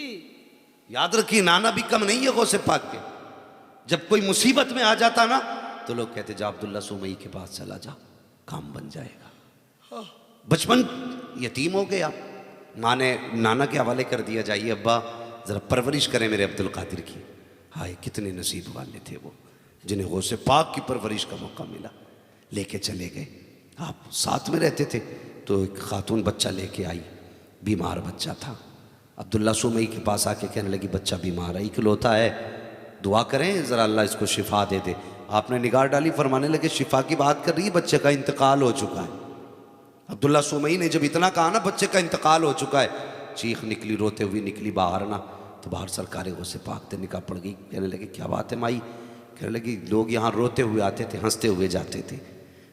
याद रखिए, नाना भी कम नहीं है गौसे पाक के। जब कोई मुसीबत में आ जाता ना तो लोग कहते जा अब्दुल्ला सुमई के पास चला जा, काम बन जाएगा। बचपन यतीम हो गया, माँ ने नाना के हवाले कर दिया, जाइए अब्बा ज़रा परवरिश करें मेरे अब्दुल कादिर की। हाय कितने नसीब वाले थे वो जिन्हें गौसे पाक की परवरिश का मौका मिला। लेके चले गए, आप साथ में रहते थे। तो एक खातून बच्चा लेके आई, बीमार बच्चा था। अब्दुल्ला सुमई के पास आके कहने लगी बच्चा बीमार है, इकलौता है, दुआ करें ज़रा अल्लाह इसको शिफा दे दे। आपने निगाह डाली, फरमाने लगे शिफा की बात कर रही है, बच्चे का इंतकाल हो चुका है। अब्दुल्ला सुमई ने जब इतना कहा ना बच्चे का इंतकाल हो चुका है, चीख निकली, रोते हुए निकली बाहर ना। तो बाहर सरकार गौसे पाक से निकाह पड़ गई। कहने लगे क्या बात है माई? कहने लगी लोग यहाँ रोते हुए आते थे, हंसते हुए जाते थे,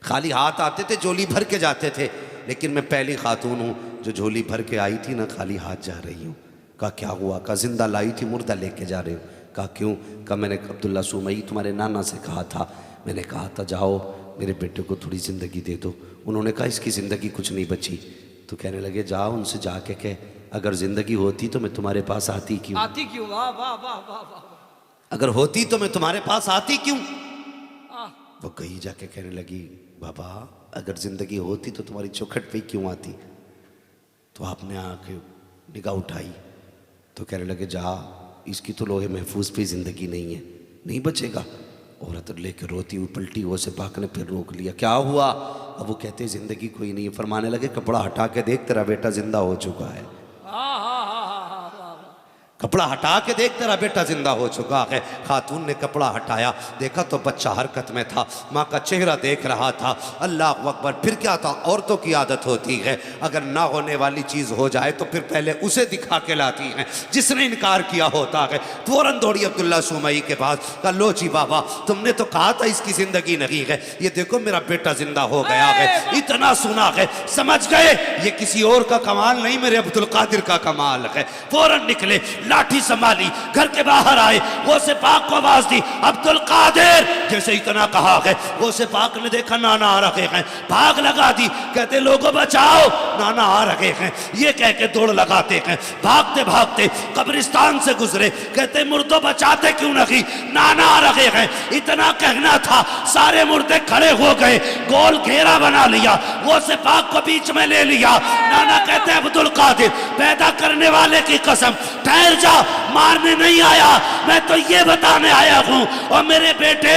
खाली हाथ आते थे, झोली भर के जाते थे, लेकिन मैं पहली खातून हूँ जो झोली भर के आई थी ना, खाली हाथ जा रही हूँ। कहा क्या हुआ? कहा जिंदा लाई थी, मुर्दा लेके जा रही हूँ। कहा क्यों? कहा मैंने अब्दुल्ला सुमई तुम्हारे नाना से कहा था, मैंने कहा था जाओ मेरे बेटे को थोड़ी ज़िंदगी दे दो। उन्होंने कहा इसकी ज़िंदगी कुछ नहीं बची। तो कहने लगे जाओ उनसे जाके कह अगर ज़िंदगी होती तो मैं तुम्हारे पास आती क्यों? आती क्यों? वाह वाह वाह वाह वाह। अगर होती तो मैं तुम्हारे पास आती क्यों? वो कहीं जाके कहने लगी बाबा अगर ज़िंदगी होती तो तुम्हारी चौखट पे क्यों आती? तो आपने आके निगाह उठाई तो कहने लगे जा इसकी तो लोहे महफूज पे ज़िंदगी नहीं है, नहीं बचेगा। औरत लेकर रोती हुई पलटी, वो से पाक ने फिर रोक लिया, क्या हुआ? अब वो कहते ज़िंदगी कोई नहीं है। फरमाने लगे कपड़ा हटा के देख तेरा बेटा जिंदा हो चुका है। कपड़ा हटा के देख तेरा बेटा जिंदा हो चुका है। खातून ने कपड़ा हटाया, देखा तो बच्चा हरकत में था, माँ का चेहरा देख रहा था। अल्लाह अकबर। फिर क्या था, औरतों की आदत होती है अगर ना होने वाली चीज़ हो जाए तो फिर पहले उसे दिखा के लाती हैं। जिसने इनकार किया होता है फौरन दौड़ी अब्दुल्ला सुमई के पास, कहा लो जी बाबा तुमने तो कहा था इसकी ज़िंदगी नहीं है, ये देखो मेरा बेटा जिंदा हो गया है। इतना सुना है, समझ गए ये किसी और का कमाल नहीं, मेरे अब्दुल कादिर का कमाल है। फौरन निकले, लाठी संभाली, घर के बाहर आए, गौसे पाक को आवाज दी अब्दुल कादिर। जैसे इतना कहा है गौसे पाक ने देखा नाना आ रहे हैं, भाग लगा दी, कहते लोगों बचाओ नाना आ रहे हैं। ये कह के दौड़ लगाते हैं, भागते भागते कब्रिस्तान से गुजरे, कहते मुर्दों बचाते क्यों नहीं, नाना आ रहे हैं। इतना कहना था सारे मुर्दे खड़े हो गए, गोल घेरा बना लिया, गौसे पाक को बीच में ले लिया। नाना कहते अब्दुल कादिर पैदा करने वाले की कसम ठहर जा, मारने नहीं आया, मैं तो ये बताने आया हूं। और मेरे बेटे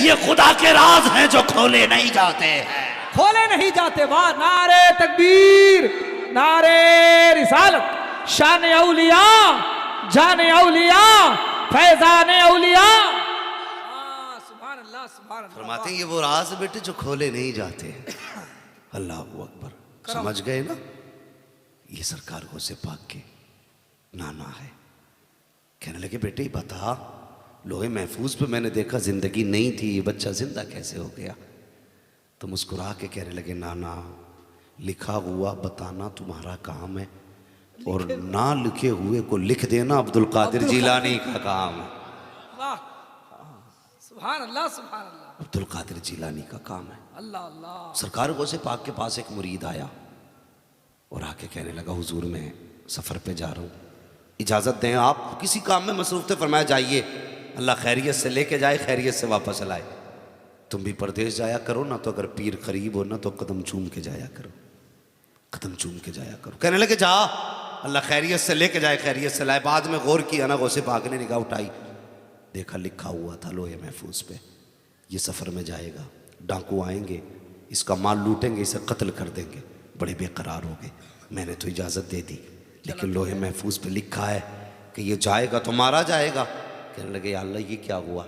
ये खुदा के राज हैं जो खोले नहीं जाते हैं, खोले नहीं जाते। वाह, नारे तकबीर, नारे रिसालत, शान औलिया, जान औलिया, फैजान औलिया। सुभान अल्लाह, सुभान अल्लाह। फरमाते हैं ये वो राज बेटे जो खोले नहीं जाते हैं। अल्लाह अकबर। समझ गए ना, ये सरकार गौसे पाक के नाना है। कहने लगे बेटे बता, लोहे महफूज पे मैंने देखा जिंदगी नहीं थी, ये बच्चा जिंदा कैसे हो गया? तो मुस्कुरा के कहने लगे नाना लिखा हुआ बताना तुम्हारा काम है, और ना लिखे हुए को लिख देना अब्दुल कादिर जिलानी का काम है। वाह, सुभान अल्लाह, सुभान अल्लाह। अब्दुल कादिर जिलानी का काम है। अल्लाह अल्लाह। सरकार गौसे पाक के पास एक मुरीद आया और आके कहने लगा हुजूर मैं सफ़र पे जा रहा हूँ, इजाज़त दें आप, किसी काम में मसरूफ़ थे। फरमाया जाइए, अल्लाह खैरियत से लेके जाए, खैरियत से वापस लाए। तुम भी परदेश जाया करो ना, तो अगर पीर करीब हो ना तो कदम चूम के जाया करो, कदम चूम के जाया करो। कहने लगे जा, अल्लाह खैरियत से लेके जाए, खैरियत से लाए। बाद में गौर किया ना, गौसे पाक ने निगाह उठाई, देखा लिखा हुआ था लोहे महफूज पे, ये सफ़र में जाएगा, डाकू आएंगे, इसका माल लूटेंगे, इसे कत्ल कर देंगे। बड़े बेकरार हो गए। मैंने तो इजाज़त दे दी, लेकिन लोहे महफूज पे लिखा है कि ये जाएगा तो मारा जाएगा। कहने लगे या अल्लाह ये क्या हुआ,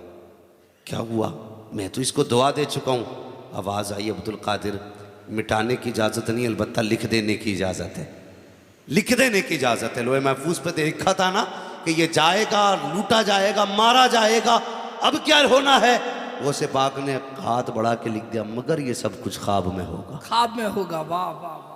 क्या हुआ? मैं तो इसको दुआ दे चुका हूँ। आवाज़ आई अब्दुल कादिर मिटाने की इजाज़त नहीं, अलबत्ता लिख देने की इजाज़त है, लिख देने की इजाज़त है। लोहे महफूज पे देखा था ना कि ये जाएगा, लूटा जाएगा, मारा जाएगा, अब क्या होना है? वो से पाक ने हाथ बढ़ा के लिख दिया मगर ये सब कुछ ख्वाब में होगा, ख्वाब में होगा। वाह वाह वाह,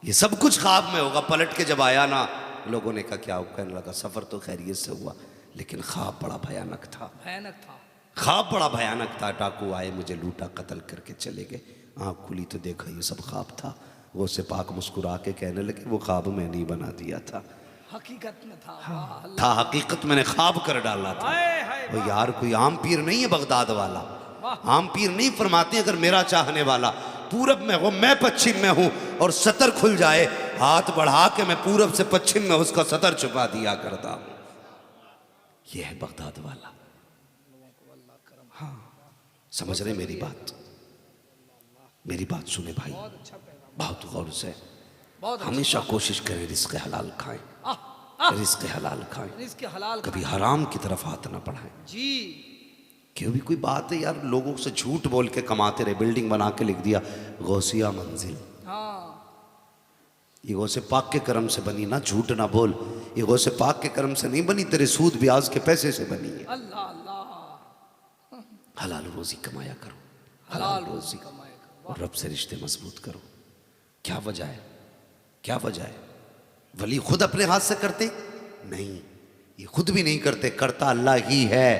ये सब कुछ ख्वाब में होगा। पलट के जब आया ना, लोगों ने कहा क्या हो? कहने लगा सफ़र तो खैरियत से हुआ, लेकिन ख्वाब बड़ा भयानक था, भयानक था, ख्वाब बड़ा भयानक था। डाकू आए, मुझे लूटा, कत्ल करके चले गए। आँख खुली तो देखा ये सब ख्वाब था। वो से पाक मुस्कुरा के कहने लगे वो ख्वाब मैंने ही बना दिया था, हकीकत में था। वाह, अल्लाह। था हकीकत, मैंने ख्वाब कर डाला था। हाय, हाय, वो वाह, यार कोई आम पीर नहीं है बगदाद वाला। वाह। आम पीर नहीं फरमाते अगर मेरा चाहने वाला पूरब में हो, मैं पश्चिम में हूं और सतर खुल जाए, हाथ बढ़ा के मैं पूरब से पश्चिम में उसका सतर छुपा दिया करता हूं। यह है बगदाद वाला। हाँ, समझ रहे मेरी बात? मेरी बात सुने भाई, बहुत अच्छा पैगाम, बहुत गौर से। बहुत हमेशा कोशिश करें रिस्क हलाल खाएं, रिस्क हलाल खाएं, इसके हलाल कभी हराम की तरफ हाथ ना बढ़ाएं। जी। क्यों भी कोई बात है यार, लोगों से झूठ बोल के कमाते रहे, बिल्डिंग बना के लिख दिया गौसिया मंजिल। हाँ, ये गौसे पाक के कर्म से बनी ना, झूठ ना बोल। ये गौसे पाक के कर्म से नहीं बनी, तेरे सूद ब्याज के पैसे से बनी है। अल्लाह अल्लाह। हलाल रोजी कमाया करो, हलाल रोजी कमाए करो। और रब से रिश्ते मजबूत करो। क्या वजह है, क्या वजह है? वली खुद अपने हाथ से करते नहीं, ये खुद भी नहीं करते, करता अल्लाह ही है,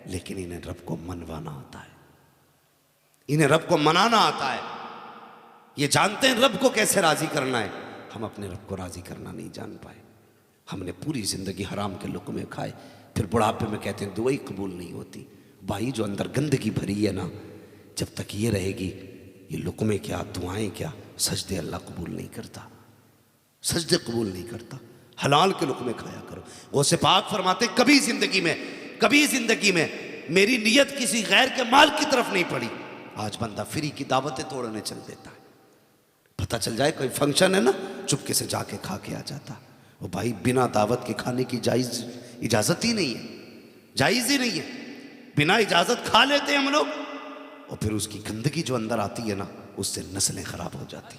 लेकिन इन्हें रब को मनवाना आता है, इन्हें रब को मनाना आता है। ये जानते हैं रब को कैसे राजी करना है। हम अपने रब को राजी करना नहीं जान पाए। हमने पूरी जिंदगी हराम के लुक़्मे खाए, फिर बुढ़ापे में कहते हैं दुआई कबूल नहीं होती। भाई जो अंदर गंदगी भरी है ना, जब तक ये रहेगी, ये लुक़्मे क्या, दुआएं क्या, सजदे अल्लाह कबूल नहीं करता, सजदे कबूल नहीं करता। हलाल के लुक़्मे खाया करो। गौसे पाक फरमाते कभी जिंदगी में मेरी नीयत किसी गैर के माल की तरफ नहीं पड़ी। आज बंदा फ्री की दावतें तोड़ने चल देता है, पता चल जाए कोई फंक्शन है ना, चुपके से जाके खा के आ जाता। वो भाई बिना दावत के खाने की इजाजत ही नहीं है, जायज़ ही नहीं है। बिना इजाजत खा लेते हैं हम लोग, और फिर उसकी गंदगी जो अंदर आती है ना, उससे नस्लें खराब हो जाती,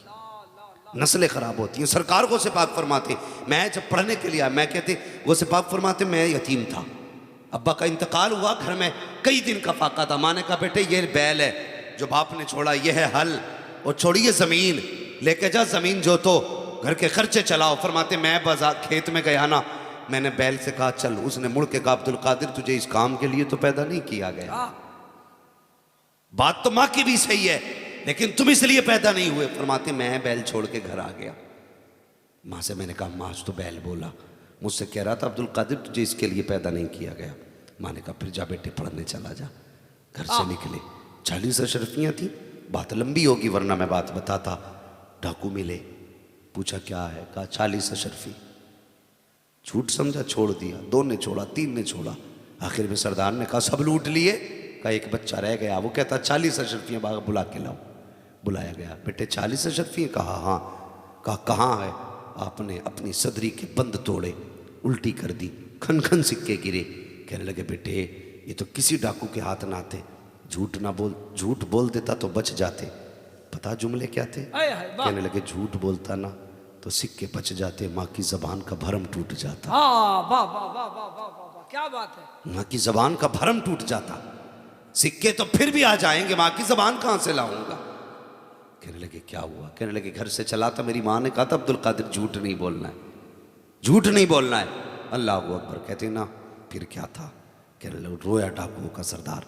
नस्लें खराब होती हैं। सरकार को से पाक फरमाते, मैं जब पढ़ने के लिए आया, मैं कहते वो से पाक फरमाते मैं यतीम था, अब्बा का इंतकाल हुआ, घर में कई दिन का फाका था। माँ ने कहा बेटे ये बैल है जो बाप ने छोड़ा, ये है हल, और छोड़िए ज़मीन, लेके जा ज़मीन जोतो, घर के खर्चे चलाओ। फरमाते मैं बाजार खेत में गया ना, मैंने बैल से कहा चल, उसने मुड़ के कहा अब्दुल कादिर तुझे इस काम के लिए तो पैदा नहीं किया गया। बात तो माँ की भी सही है, लेकिन तुम इसलिए पैदा नहीं हुए। फरमाते मैं बैल छोड़ के घर आ गया। माँ से मैंने कहा माँ तो बैल बोला, मुझसे कह रहा था अब्दुल कादिर तुझे इसके लिए पैदा नहीं किया गया। माँ ने कहा फिर जा बेटे पढ़ने चला जा। घर से निकले, 40 अशरफियाँ थी, बात लंबी होगी वरना मैं बात बताता। डाकू मिले, पूछा क्या है, कहा 40 अशरफी। झूठ समझा, छोड़ दिया। 2 ने छोड़ा, 3 ने छोड़ा, आखिर में सरदार ने कहा सब लूट लिए। कहा एक बच्चा रह गया, वो कहता 40 अशरफियाँ बाग बुला के लाओ। बुलाया गया, बेटे 40 अशरफियाँ? कहा हाँ। कहा कहाँ है? आपने अपनी सदरी के बंद तोड़े, उल्टी कर दी, खन खन सिक्के गिरे। कहने लगे बेटे ये तो किसी डाकू के हाथ ना आते, झूठ ना बोल, झूठ बोल देता तो बच जाते। पता जुमले क्या थे? कहने लगे झूठ बोलता ना तो सिक्के बच जाते, माँ की जबान का भरम टूट जाता। वाह वाह वाह वाह वाह वाह, क्या बात है। माँ की जबान का भरम टूट जाता, सिक्के तो फिर भी आ जाएंगे, माँ की जबान कहाँ से लाऊंगा। कहने लगे क्या हुआ? कहने लगे घर से चला था, मेरी माँ ने कहा था अब्दुल कादिर झूठ नहीं बोलना है, झूठ नहीं बोलना है। अल्लाह अकबर। कहते ना फिर क्या था? कहने लगा रोया डाकुओं का सरदार।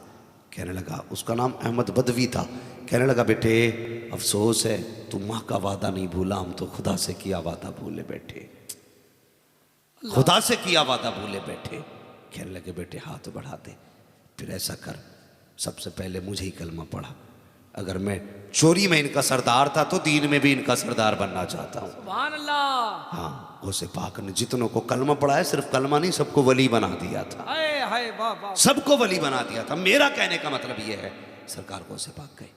कहने लगा उसका नाम अहमद बदवी था। कहने लगा बेटे अफसोस है तू माँ का वादा नहीं भूला, हम तो खुदा से किया वादा भूले बैठे, खुदा से किया वादा भूले बैठे। कहने लगे बेटे हाथ बढ़ा दे, फिर ऐसा कर सबसे पहले मुझे ही कलमा पढ़ा। अगर मैं चोरी में इनका सरदार था तो दीन में भी इनका सरदार बनना चाहता हूँ। सुभान अल्लाह। हाँ, गौसे पाक ने जितनों को कलमा पढ़ाया, सिर्फ कलमा नहीं सबको वली बना दिया था। हाय हाय वाह वाह, सबको वली बना दिया था। मेरा कहने का मतलब यह है, सरकार गौसे पाक गए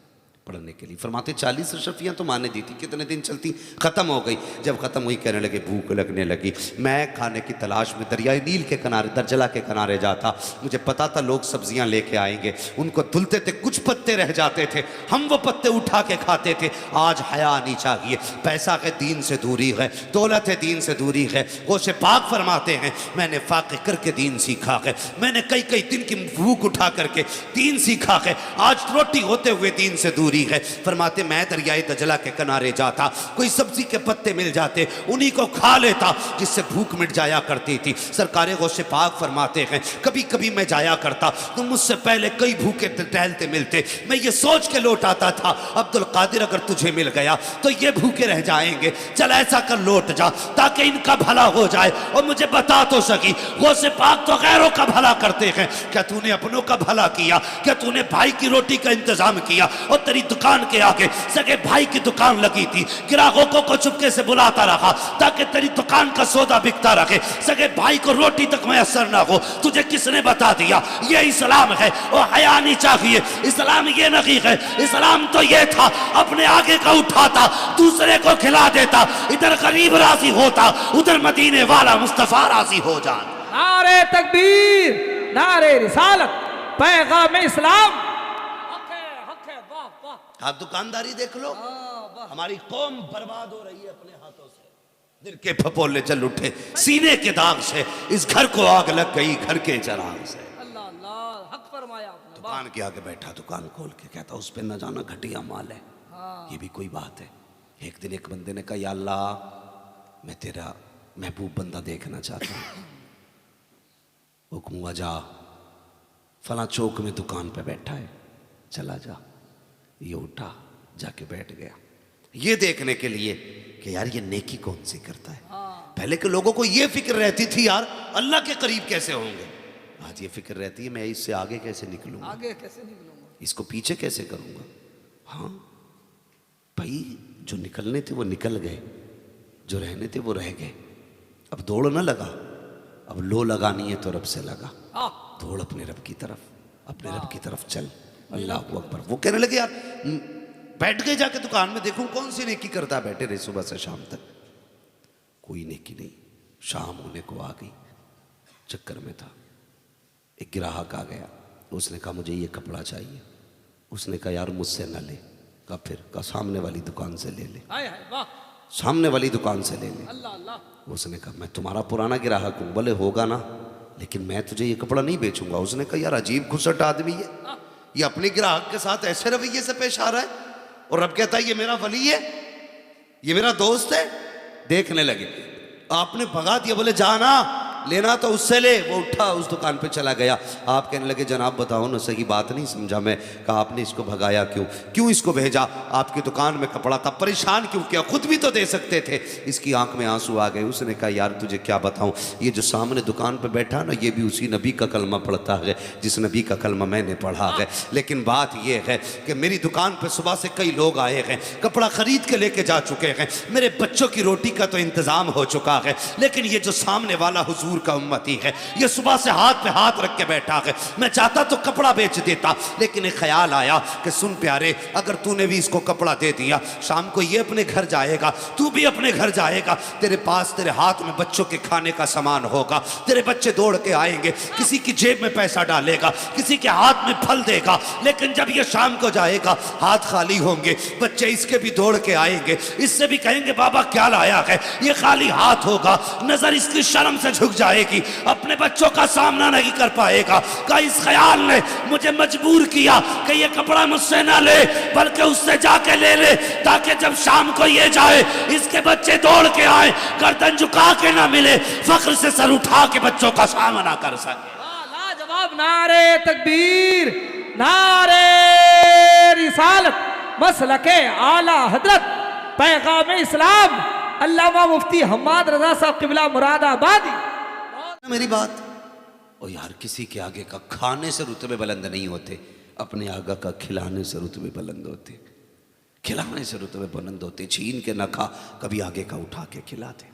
पढ़ने के लिए। फरमाते 40 अशरफियाँ तो माने दी थी, कितने दिन चलती, ख़त्म हो गई। जब ख़त्म हुई कहने लगे भूख लगने लगी, मैं खाने की तलाश में दरियाई नील के किनारे, दरजला के किनारे जाता। मुझे पता था लोग सब्जियां लेके आएंगे, उनको धुलते थे, कुछ पत्ते रह जाते थे, हम वो पत्ते उठा के खाते थे। आज हया नहीं चाहिए, पैसा के दीन से दूरी है, दौलत है दीन से दूरी है। गौसे पाक फरमाते हैं मैंने फाके करके दीन सीखा है, मैंने कई कई दिन की भूख उठा करके दीन सीखा है। आज रोटी होते हुए दीन से दूरी मजबूरी है। फरमाते मैं दरियाए दजला के किनारे जाता, कोई सब्जी के पत्ते मिल जाते, उन्हीं को खा लेता, जिससे भूख मिट जाया करती थी। सरकारे गौसे पाक फरमाते हैं कभी कभी मैं जाया करता तो मुझसे पहले कई भूखे टहलते मिलते, मैं ये सोच के लौट आता था अब्दुल कादिर अगर तुझे मिल गया तो ये भूखे रह जाएंगे, चल ऐसा कर लौट जा ताकि इनका भला हो जाए। और मुझे बता तो सकी, गौसे पाक तो गैरों का भला करते हैं, क्या तूने अपनों का भला किया? क्या तूने भाई की रोटी का इंतजाम किया? और तेरी दुकान के आगे सगे भाई की दुकान लगी थी, ग्राहकों को चुपके से बुलाता रहा ताकि तेरी दुकान का सौदा बिकता रहे, सगे भाई को रोटी तक मैसर ना हो। तुझे किसने बता दिया ये इस्लाम है? और हया नहीं चाहिए, इस्लाम ये नहीं है। इस्लाम तो ये था अपने आगे का उठाता दूसरे को खिला देता, इधर गरीब राजी होता उधर मदीने वाला मुस्तफा राजी हो जाता। नारे तकबीर, नारे रिसालत, पैगाम इस्लाम। हक है, वाह वाह। आप दुकानदारी देख लो, हमारी कौम बर्बाद हो रही है अपने हाथों से। दिल के फपोले चल उठे सीने के दाग से, इस घर को आग लग गई घर के चराग से। अल्लाह अल्लाह, हक फरमाया आपने। दुकान के आगे बैठा, दुकान खोल के कहता उस पे न जाना घटिया माल है। ये भी कोई बात है। एक दिन एक बंदे ने कहा या अल्लाह मैं तेरा महबूब बंदा देखना चाहता हूँ, हुक्म हुआ जा फला चौक में दुकान पे बैठा है, चला जा। ये उठा जाके बैठ गया, ये देखने के लिए कि यार ये नेकी कौन सी करता है। पहले के लोगों को ये फिक्र रहती थी यार अल्लाह के करीब कैसे होंगे, आज ये फिक्र रहती है मैं इससे आगे कैसे निकलूंगा, आगे कैसे निकलूंगा, इसको पीछे कैसे करूंगा। हाँ भाई जो निकलने थे वो निकल गए, जो रहने थे वो रह गए। अब दौड़ ना लगा, अब लो लगानी है तो रब से लगा, दौड़ अपने रब की तरफ, अपने रब की तरफ चल। अल्लाह अकबर। वो कहने लगे यार बैठ गए जाके दुकान में, देखूं कौन सी नेकी करता है। बैठे रहे सुबह से शाम तक, कोई नेकी नहीं। शाम होने को आ गई, चक्कर में था, एक ग्राहक आ गया, उसने कहा मुझे ये कपड़ा चाहिए। उसने कहा यार मुझसे न ले, कहा फिर, कहा सामने वाली दुकान से ले ले। सामने वाली दुकान से ले ले। अल्लाह अल्लाह। उसने कहा मैं तुम्हारा पुराना ग्राहक हूँ। बोले होगा ना, लेकिन मैं तुझे ये कपड़ा नहीं बेचूंगा। उसने कहा यार अजीब घुसट आदमी है, ये अपने ग्राहक के साथ ऐसे रवैये से पेश आ रहा है। और रब कहता है ये मेरा वली है, ये मेरा दोस्त है। देखने लगे, आपने भगा दिया, बोले जाना लेना तो उससे ले। वो उठा उस दुकान पे चला गया। आप कहने लगे जनाब बताओ ना, सही बात नहीं समझा मैं। कहा आपने इसको भगाया क्यों, क्यों इसको भेजा? आपकी दुकान में कपड़ा था, परेशान क्यों किया, खुद भी तो दे सकते थे। इसकी आंख में आंसू आ गए। उसने कहा यार तुझे क्या बताऊं, ये जो सामने दुकान पे बैठा ना, ये भी उसी नबी का कलमा पढ़ता है जिस नबी का कलमा मैंने पढ़ा है। लेकिन बात यह है कि मेरी दुकान पर सुबह से कई लोग आए हैं, कपड़ा खरीद के लेके जा चुके हैं, मेरे बच्चों की रोटी का तो इंतजाम हो चुका है। लेकिन ये जो सामने वाला हुजूर का उम्मती है, ये सुबह से हाथ पे हाथ रख के बैठा है। मैं चाहता तो कपड़ा बेच देता, लेकिन एक ख्याल आया कि सुन प्यारे, अगर तूने भी इसको कपड़ा दे दिया, शाम को ये अपने घर जाएगा, तू भी अपने घर जाएगा, तेरे पास तेरे हाथ में बच्चों के खाने का सामान होगा, तेरे बच्चे दौड़ के आएंगे, किसी की जेब में पैसा डालेगा, किसी के हाथ में फल देगा। लेकिन जब ये शाम को जाएगा हाथ खाली होंगे, बच्चे इसके भी दौड़ के आएंगे, इससे भी कहेंगे बाबा क्या लाया है, ये खाली हाथ होगा। नजर इसकी शर्म से झुक जाएगी, अपने बच्चों का सामना नहीं कर पाएगा। का इस ख्याल ने मुझे मजबूर किया कि ये कपड़ा मुझसे ना ले, बल्कि उससे जाके ले ले, ताकि जब शाम को ये जाए इसके बच्चे दौड़ के आए, गर्दन झुका के ना मिले, फख्र से सर उठा के बच्चों का सामना कर सके। लाजवाब। नारे तकबीर, नारे रिसालत, मसलके आला हजरत, पैगाम इस्लाम, अल्लामा मुफ्ती हम्माद रजा साहब क़िबला मुरादाबादी। मेरी बात, ओ यार किसी के आगे का खाने से रुतबे बुलंद नहीं होते, अपने आगे का खिलाने से रुतबे बुलंद होते, खिलाने से रुतबे बुलंद होते। छीन के न खा, कभी आगे का उठा के खिलाते।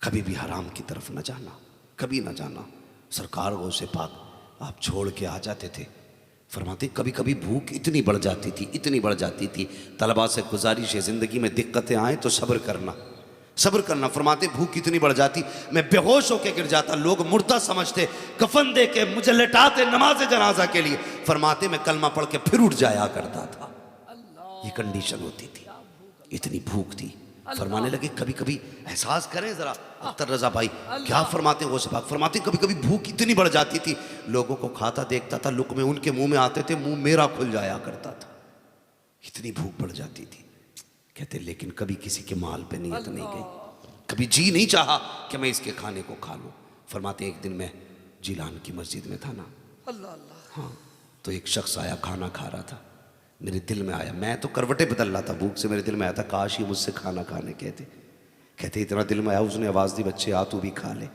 कभी भी हराम की तरफ न जाना, कभी न जाना। सरकार गौसे पाक आप छोड़ के आ जाते थे, फरमाते कभी कभी भूख इतनी बढ़ जाती थी, इतनी बढ़ जाती थी, तलबा से गुजारिश है ज़िंदगी में दिक्कतें आए तो सब्र करना, सब्र करना। फरमाते भूख इतनी बढ़ जाती, मैं बेहोश होकर गिर जाता, लोग मुर्दा समझते, कफन दे के मुझे लेटाते नमाज जनाजा के लिए। फरमाते मैं कलमा पढ़ के फिर उठ जाया करता था। ये कंडीशन होती थी, इतनी भूख थी। फरमाने लगे कभी कभी एहसास करें जरा अख्तर रजा भाई, क्या फरमाते वो सब। फरमाते कभी कभी भूख इतनी बढ़ जाती थी, लोगों को खाता देखता था, लुक़मे उनके मुंह में आते थे, मुंह मेरा खुल जाया करता था। इतनी भूख बढ़ जाती थी। कहते लेकिन कभी किसी के माल पे नीयत नहीं गई, कभी जी नहीं चाहा कि मैं इसके खाने को खा लूं। फरमाते एक दिन मैं जिलान की मस्जिद में था ना, अल्लाह अल्लाह। हाँ, तो एक शख्स आया खाना खा रहा था। मेरे दिल में आया, मैं तो करवटें बदल रहा था भूख से, मेरे दिल में आया था काश ये मुझसे खाना खाने कहते इतना दिल में आया, उसने आवाज़ दी बच्चे आ तू भी खा ले।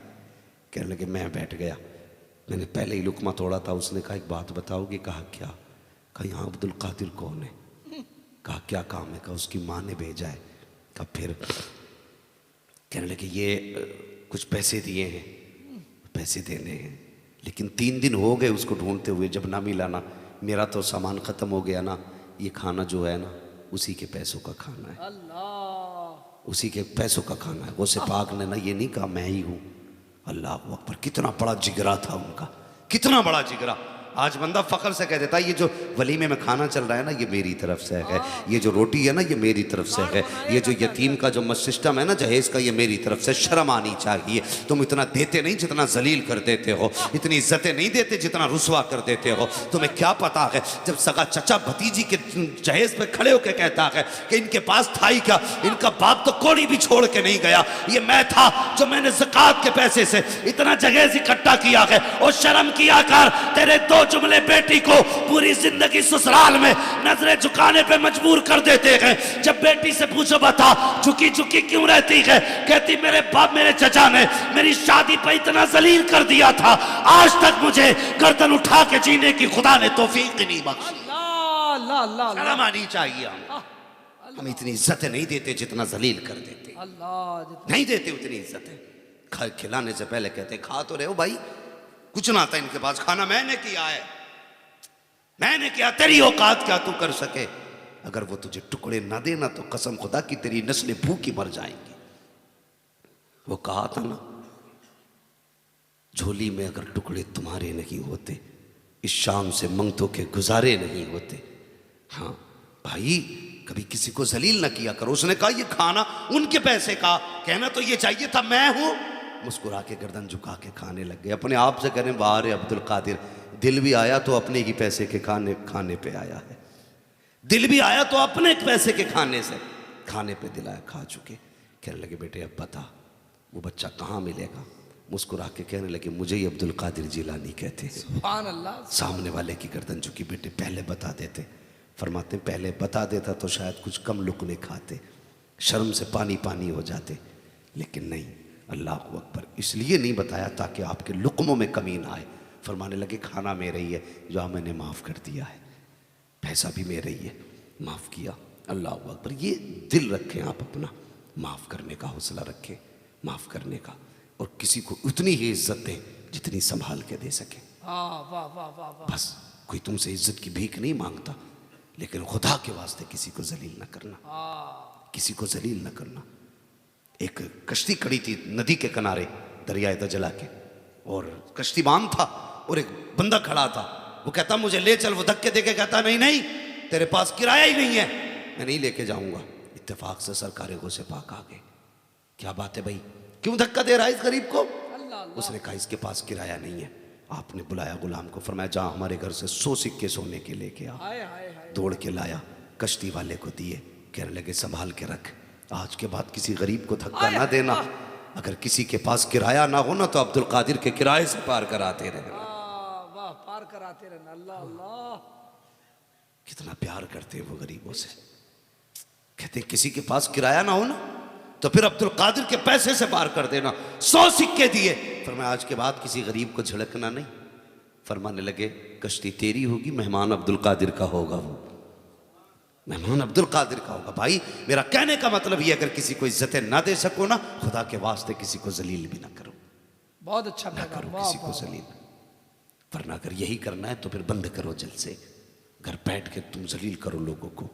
कहने लगे मैं बैठ गया, मैंने पहले ही लुकमा तोड़ा था। उसने कहा एक बात बताओगे? कहा क्या? कहा यहाँ अब्दुल कादिर कौन है? कहा क्या काम है? कहा उसकी माँ ने भेजा है। कहा फिर? कहने लगे ये कुछ पैसे दिए हैं, पैसे देने हैं, लेकिन 3 दिन हो गए उसको ढूंढते हुए, जब ना मिला ना, मेरा तो सामान ख़त्म हो गया ना, ये खाना जो है ना उसी के पैसों का खाना है, अल्लाह। उसी के पैसों का खाना है। गौसे पाक ने ना ये नहीं कहा मैं ही हूँ। अल्लाह अकबर, कितना बड़ा जिगरा था उनका, कितना बड़ा जिगरा। आज बंदा फ़ख्र से कह देता है ये जो वलीमे में खाना चल रहा है ना ये मेरी तरफ से है, ये जो रोटी है ना ये मेरी तरफ से है, ये जो यतीम का जो सिस्टम है ना जहेज़ का ये मेरी तरफ से। शर्म आनी चाहिए। तुम इतना देते नहीं जितना जलील कर देते हो, इतनी इज्जतें नहीं देते जितना रुसवा कर देते हो। तुम्हें क्या पता है जब सगा चचा भतीजी के जहेज़ पे खड़े होकर कहता है कि इनके पास था ही क्या, इनका बाप तो कोड़ी भी छोड़ के नहीं गया, ये मैं था जो मैंने ज़कात के पैसे से इतना जहेज़ इकट्ठा किया है। और शर्म किया कर, तेरे 2 जुमले बेटी को पूरी जिंदगी ससुराल में नजरें झुकाने पे मजबूर कर देते हैं। जब बेटी से पूछो बता झुकी झुकी क्यों रहती है, कहती मेरे बाप मेरे चचा ने मेरी शादी पे इतना जलील कर दिया था, आज तक मुझे गर्दन उठा के जीने की खुदा ने तौफीक नहीं बख्शी। अल्लाह अल्लाह। शर्म आनी चाहिए। हम इतनी इज्जतें नहीं देते जितना जलील कर देते, अल्लाह नहीं देते उतनी इज्जतें। खिलाने से पहले कहते खा तो रहे हो भाई, कुछ ना आता इनके पास, खाना मैंने किया है, मैंने किया, तेरी औकात क्या तू कर सके। अगर वो तुझे टुकड़े ना देना तो कसम खुदा की तेरी नस्लें भूखी मर जाएंगी। वो कहा था ना, झोली में अगर टुकड़े तुम्हारे नहीं होते, इस शाम से मंगतों के गुजारे नहीं होते। हाँ भाई, कभी किसी को जलील ना किया करो। उसने कहा ये खाना उनके पैसे का, कहना तो ये चाहिए था मैं हूं। मुस्कुरा के गर्दन झुका के खाने लग गए। अपने आप से करें बाहर अब्दुल कादिर, दिल भी आया तो अपने ही पैसे के खाने पे आया है, दिल भी आया तो अपने पैसे के खाने से खाने पे दिल आया, खा चुके। कहने लगे बेटे अब बता वो बच्चा कहाँ मिलेगा? मुस्कुरा के कहने लगे मुझे ही अब्दुल कादिर जिलानी कहते हैं। सुभान अल्लाह। सामने वाले की गर्दन झुकी, बेटे पहले बता देते। फरमाते पहले बता देता तो शायद कुछ कम लुकने खाते, शर्म से पानी पानी हो जाते, लेकिन नहीं, अल्लाह अकबर, इसलिए नहीं बताया ताकि आपके लुकमों में कमी ना आए। फरमाने लगे खाना मेरा ही है, जो मैंने माफ़ कर दिया है, पैसा भी मेरा ही है, माफ़ किया। अल्लाह अकबर। ये दिल रखें आप अपना, माफ़ करने का हौसला रखें, माफ़ करने का, और किसी को उतनी ही इज्जत दें जितनी संभाल के दे सके। वाह वाह वाह वाह। बस कोई तुमसे इज्जत की भीख नहीं मांगता, लेकिन खुदा के वास्ते किसी को जलील न करना, किसी को जलील न करना। एक कश्ती खड़ी थी नदी के किनारे दरियाए दजला के, और कश्तीबान था और एक बंदा खड़ा था। वो कहता मुझे ले चल, वो धक्के देके कहता नहीं नहीं तेरे पास किराया ही नहीं है, मैं नहीं लेके जाऊंगा। इत्तेफाक से सरकार गौसे पाक आ गए, क्या बात है भाई, क्यों धक्का दे रहा है इस गरीब को? उसने कहा इसके पास किराया नहीं है। आपने बुलाया गुलाम को, फरमाया जा हमारे घर से 100 सिक्के सोने के लेके आ। दौड़ के लाया, कश्ती वाले को दिए, कहने लगे संभाल के रख, आज के बाद किसी गरीब को धक्का ना देना। अगर किसी के पास किराया ना हो ना तो अब्दुल कादिर के किराए से पार कराते रहना। वाह, पार कराते रहना। अल्लाह अल्लाह। कितना प्यार करते हैं वो गरीबों से। कहते किसी के पास किराया ना हो ना तो फिर अब्दुल कादिर के पैसे से पार कर देना। 100 सिक्के दिए, फरमाया आज के बाद किसी गरीब को झड़कना नहीं। फरमाने लगे कश्ती तेरी होगी, मेहमान अब्दुल कादिर का होगा, वो मेहमान अब्दुल कादिर का होगा। भाई मेरा कहने का मतलब ये, अगर किसी को इज्जतें ना दे सको ना, खुदा के वास्ते किसी को जलील भी ना करो, बहुत अच्छा ना करो किसी को जलील। वरना अगर यही करना है तो फिर बंद करो जलसे, घर बैठ के तुम जलील करो लोगों को,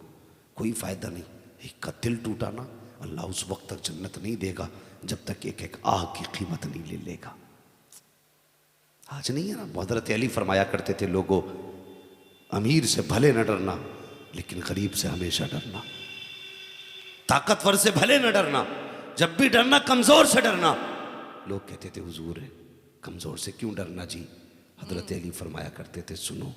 कोई फायदा नहीं। एक का दिल टूटा ना, अल्लाह उस वक्त तक जन्नत नहीं देगा जब तक एक एक आग की कीमत नहीं ले लेगा। आज नहीं है ना, हज़रत अली फरमाया करते थे लोगों, अमीर से भले न डरना लेकिन गरीब से हमेशा डरना, ताकतवर से भले न डरना, जब भी डरना कमजोर से डरना। लोग कहते थे हुजूर है कमजोर से क्यों डरना जी? हज़रत अली फरमाया करते थे सुनो,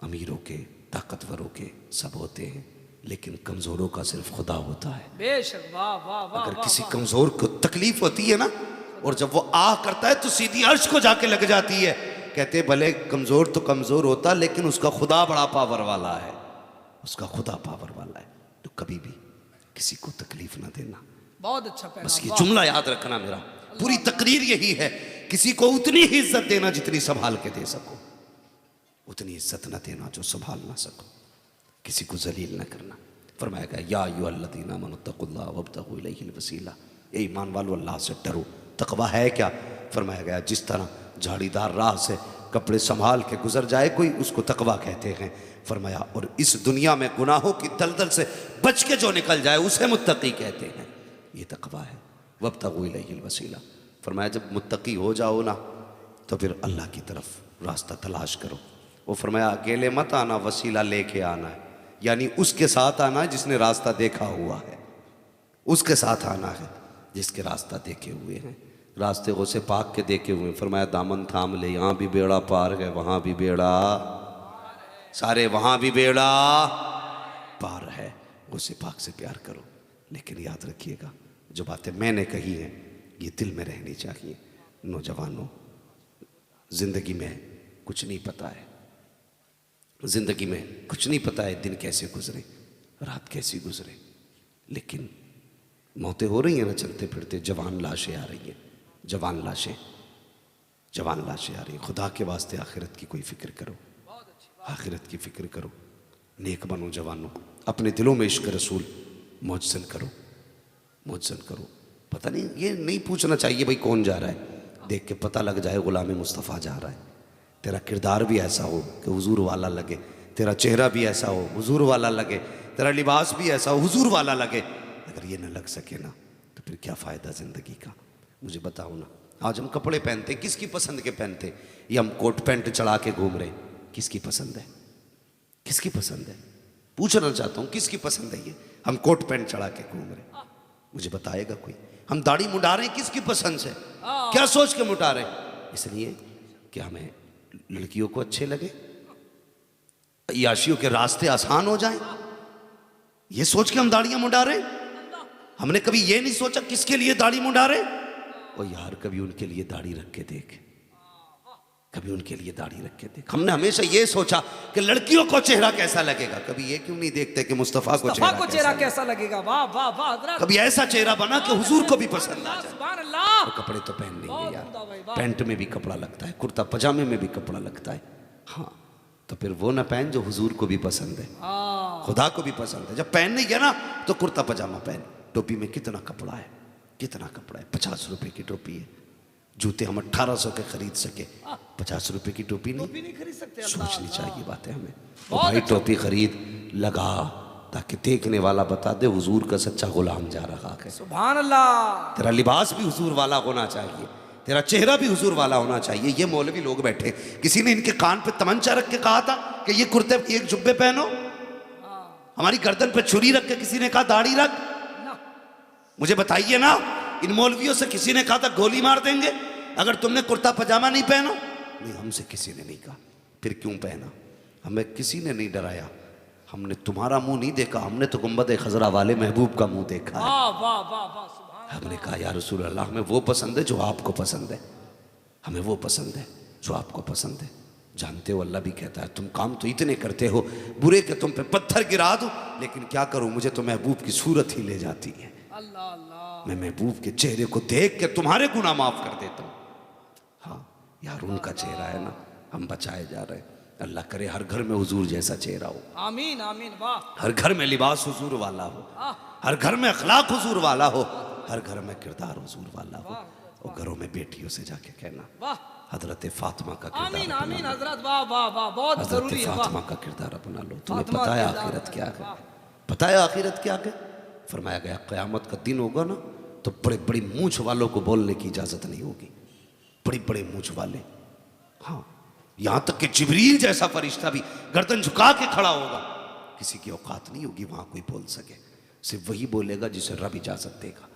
अमीरों के ताकतवरों के सब होते हैं, लेकिन कमज़ोरों का सिर्फ खुदा होता है। बेशक, वाह वाह वाह। अगर वाह, किसी वाह। कमज़ोर को तकलीफ होती है ना, और जब वो आह करता है तो सीधी अर्श को जाके लग जाती है। कहते भले कमज़ोर तो कमज़ोर होता, लेकिन उसका खुदा बड़ा पावर वाला है, उसका खुदा पावर वाला है। तो कभी भी किसी को तकलीफ ना देना। बहुत अच्छा पैगाम। बस ये वाह। जुमला याद रखना मेरा। पूरी तकरीर यही है, किसी को उतनी ही इज्जत देना जितनी संभाल के दे सको, उतनी इज्जत न देना जो संभाल ना सको। किसी को जलील न करना। फरमाया गया या अय्युहल्लज़ीना आमनुत्तक़ुल्लाह वब्तग़ू इलैहिल वसीला, ए ईमान वालों अल्लाह से डरो। तकवा है क्या? फरमाया गया जिस तरह झाड़ीदार राह से कपड़े संभाल के गुजर जाए कोई, उसको तकवा कहते हैं। फरमाया और इस दुनिया में गुनाहों की दलदल से बच के जो निकल जाए उसे मुत्तकी कहते हैं। ये तकवा है। वब्तग़ू इलैहिल वसीला। फरमाया जब मुत्तकी हो जाओ ना तो फिर अल्लाह की तरफ रास्ता तलाश करो। वो फरमाया अकेले मत आना, वसीला लेके आना है, यानी उसके साथ आना है जिसने रास्ता देखा हुआ है, उसके साथ आना है जिसके रास्ता देखे हुए हैं, रास्ते को से पाक के देखे हुए हैं। फरमाया दामन थाम ले, यहाँ भी बेड़ा पार है, वहाँ भी बेड़ा, सारे वहाँ भी बेड़ा पार है। उसे पाक से प्यार करो। लेकिन याद रखिएगा जो बातें मैंने कही हैं ये दिल में रहनी चाहिए। नौजवानों, जिंदगी में कुछ नहीं पता है, जिंदगी में कुछ नहीं पता है दिन कैसे गुजरे, रात कैसी गुजरे, लेकिन मौतें हो रही हैं ना चलते फिरते। जवान लाशें आ रही हैं, जवान लाशें, जवान लाशें आ रही हैं। खुदा के वास्ते आखिरत की कोई फिक्र करो, आखिरत की फिक्र करो, नेक बनो जवानों। अपने दिलों में इश्क रसूल मौजसन करो, मौजसन करो। पता नहीं, ये नहीं पूछना चाहिए भाई कौन जा रहा है, देख के पता लग जाए गुलाम मुस्तफ़ा जा रहा है। तेरा किरदार भी ऐसा हो कि हुजूर वाला लगे, तेरा चेहरा भी ऐसा हो हुजूर वाला लगे, तेरा लिबास भी ऐसा हो हुजूर वाला लगे। अगर ये न लग सके ना तो फिर क्या फ़ायदा ज़िंदगी का। मुझे बताओ ना, आज हम कपड़े पहनते किसकी पसंद के पहनते? ये हम कोट पैंट चढ़ा के घूम रहे, किसकी पसंद है? किसकी पसंद है? पूछना चाहता हूँ किसकी पसंद है ये हम कोट पैंट चढ़ा के घूम रहे? मुझे बताएगा कोई? हम दाढ़ी मुंडा रहे हैं किसकी पसंद से? क्या सोच के मुंडा रहे? इसलिए कि हमें लड़कियों को अच्छे लगे, याशियों के रास्ते आसान हो जाएं, ये सोच के हम दाढ़ियां मुंडा रहे हैं। हमने कभी ये नहीं सोचा किसके लिए दाढ़ी मुंडा रहे? और यार कभी उनके लिए दाढ़ी रख के देख, कभी उनके लिए दाढ़ी रख के देख। हमने हमेशा ये सोचा कि लड़कियों को चेहरा कैसा लगेगा, कभी ये क्यों नहीं देखते कि मुस्तफ़ा को चेहरा कैसा लगेगा। वाह वाह वाह। कभी ऐसा चेहरा बना कि हुजूर को भी पसंद आ जाए। सुभान अल्लाह। तो कपड़े तो पहनेंगे यार, पैंट में भी कपड़ा लगता है, कुर्ता पजामे में भी कपड़ा लगता है। हाँ तो फिर वो ना पहन जो हुजूर को भी पसंद है, खुदा को भी पसंद है। जब पहनने गया ना तो कुर्ता पजामा पहन। टोपी में कितना कपड़ा है, कितना कपड़ा है। 50 रुपए की टोपी है, जूते हम 1800 के खरीद सके, 50 रुपए की टोपी नहीं खरीद सकते। सोचनी चाहिए बातें हमें। भाई टोपी खरीद लगा ताकि देखने वाला बता दे हुजूर का सच्चा गुलाम जा रहा है। सुभान अल्लाह। तेरा लिबास भी हुजूर वाला होना चाहिए, तेरा चेहरा भी हुजूर वाला होना चाहिए। ये मौलवी लोग बैठे, किसी ने इनके कान पे तमंचा रख के कहा था कि ये कुर्ते एक जुब्बे पहनो, हमारी गर्दन पे छुरी रख के किसी ने कहा दाढ़ी रख। मुझे बताइए ना, इन मौलवियों से किसी ने कहा था गोली मार देंगे अगर तुमने कुर्ता पजामा नहीं पहना? नहीं, हमसे किसी ने नहीं कहा। फिर क्यों पहना? हमें किसी ने नहीं डराया। हमने तुम्हारा मुंह नहीं देखा, हमने तो गुंबद खजरा वाले महबूब का मुंह देखा है। हमने कहा या रसूल अल्लाह, हमें वो पसंद है जो आपको पसंद है, हमें वो पसंद है जो आपको पसंद है। जानते हो अल्लाह भी कहता है तुम काम तो इतने करते हो बुरे के तुम पे पत्थर गिरा दो, लेकिन क्या करूं मुझे तो महबूब की सूरत ही ले जाती है। मैं महबूब के चेहरे को देख के तुम्हारे गुनाह माफ कर देता हूँ। हाँ यार उनका चेहरा है ना, हम बचाए जा रहे हैं। अल्लाह करे हर घर में हुजूर जैसा चेहरा हो। आमीन आमीन। वाह। हर घर में लिबास हुजूर वाला हो, हर घर में अखलाक हुजूर वाला हो, हर घर में किरदार हुजूर वाला हो। और घरों में बेटियों से जाके कहना हजरत फातिमा का किरदार। आमीन आमीन हजरत। वाह वाह वाह, बहुत जरूरी है। फातिमा का किरदार अपना लो। तुम्हें पता है आखिरत क्या है? पता है आखिरत क्या है? फरमाया गया क़यामत का दिन होगा ना तो बड़े बड़ी मूंछ वालों को बोलने की इजाजत नहीं होगी, बड़े बड़े मूंछ वाले। हाँ यहां तक कि जिब्रील जैसा फरिश्ता भी गर्दन झुका के खड़ा होगा, किसी की औकात नहीं होगी वहां कोई बोल सके, सिर्फ वही बोलेगा जिसे रब इजाजत देगा।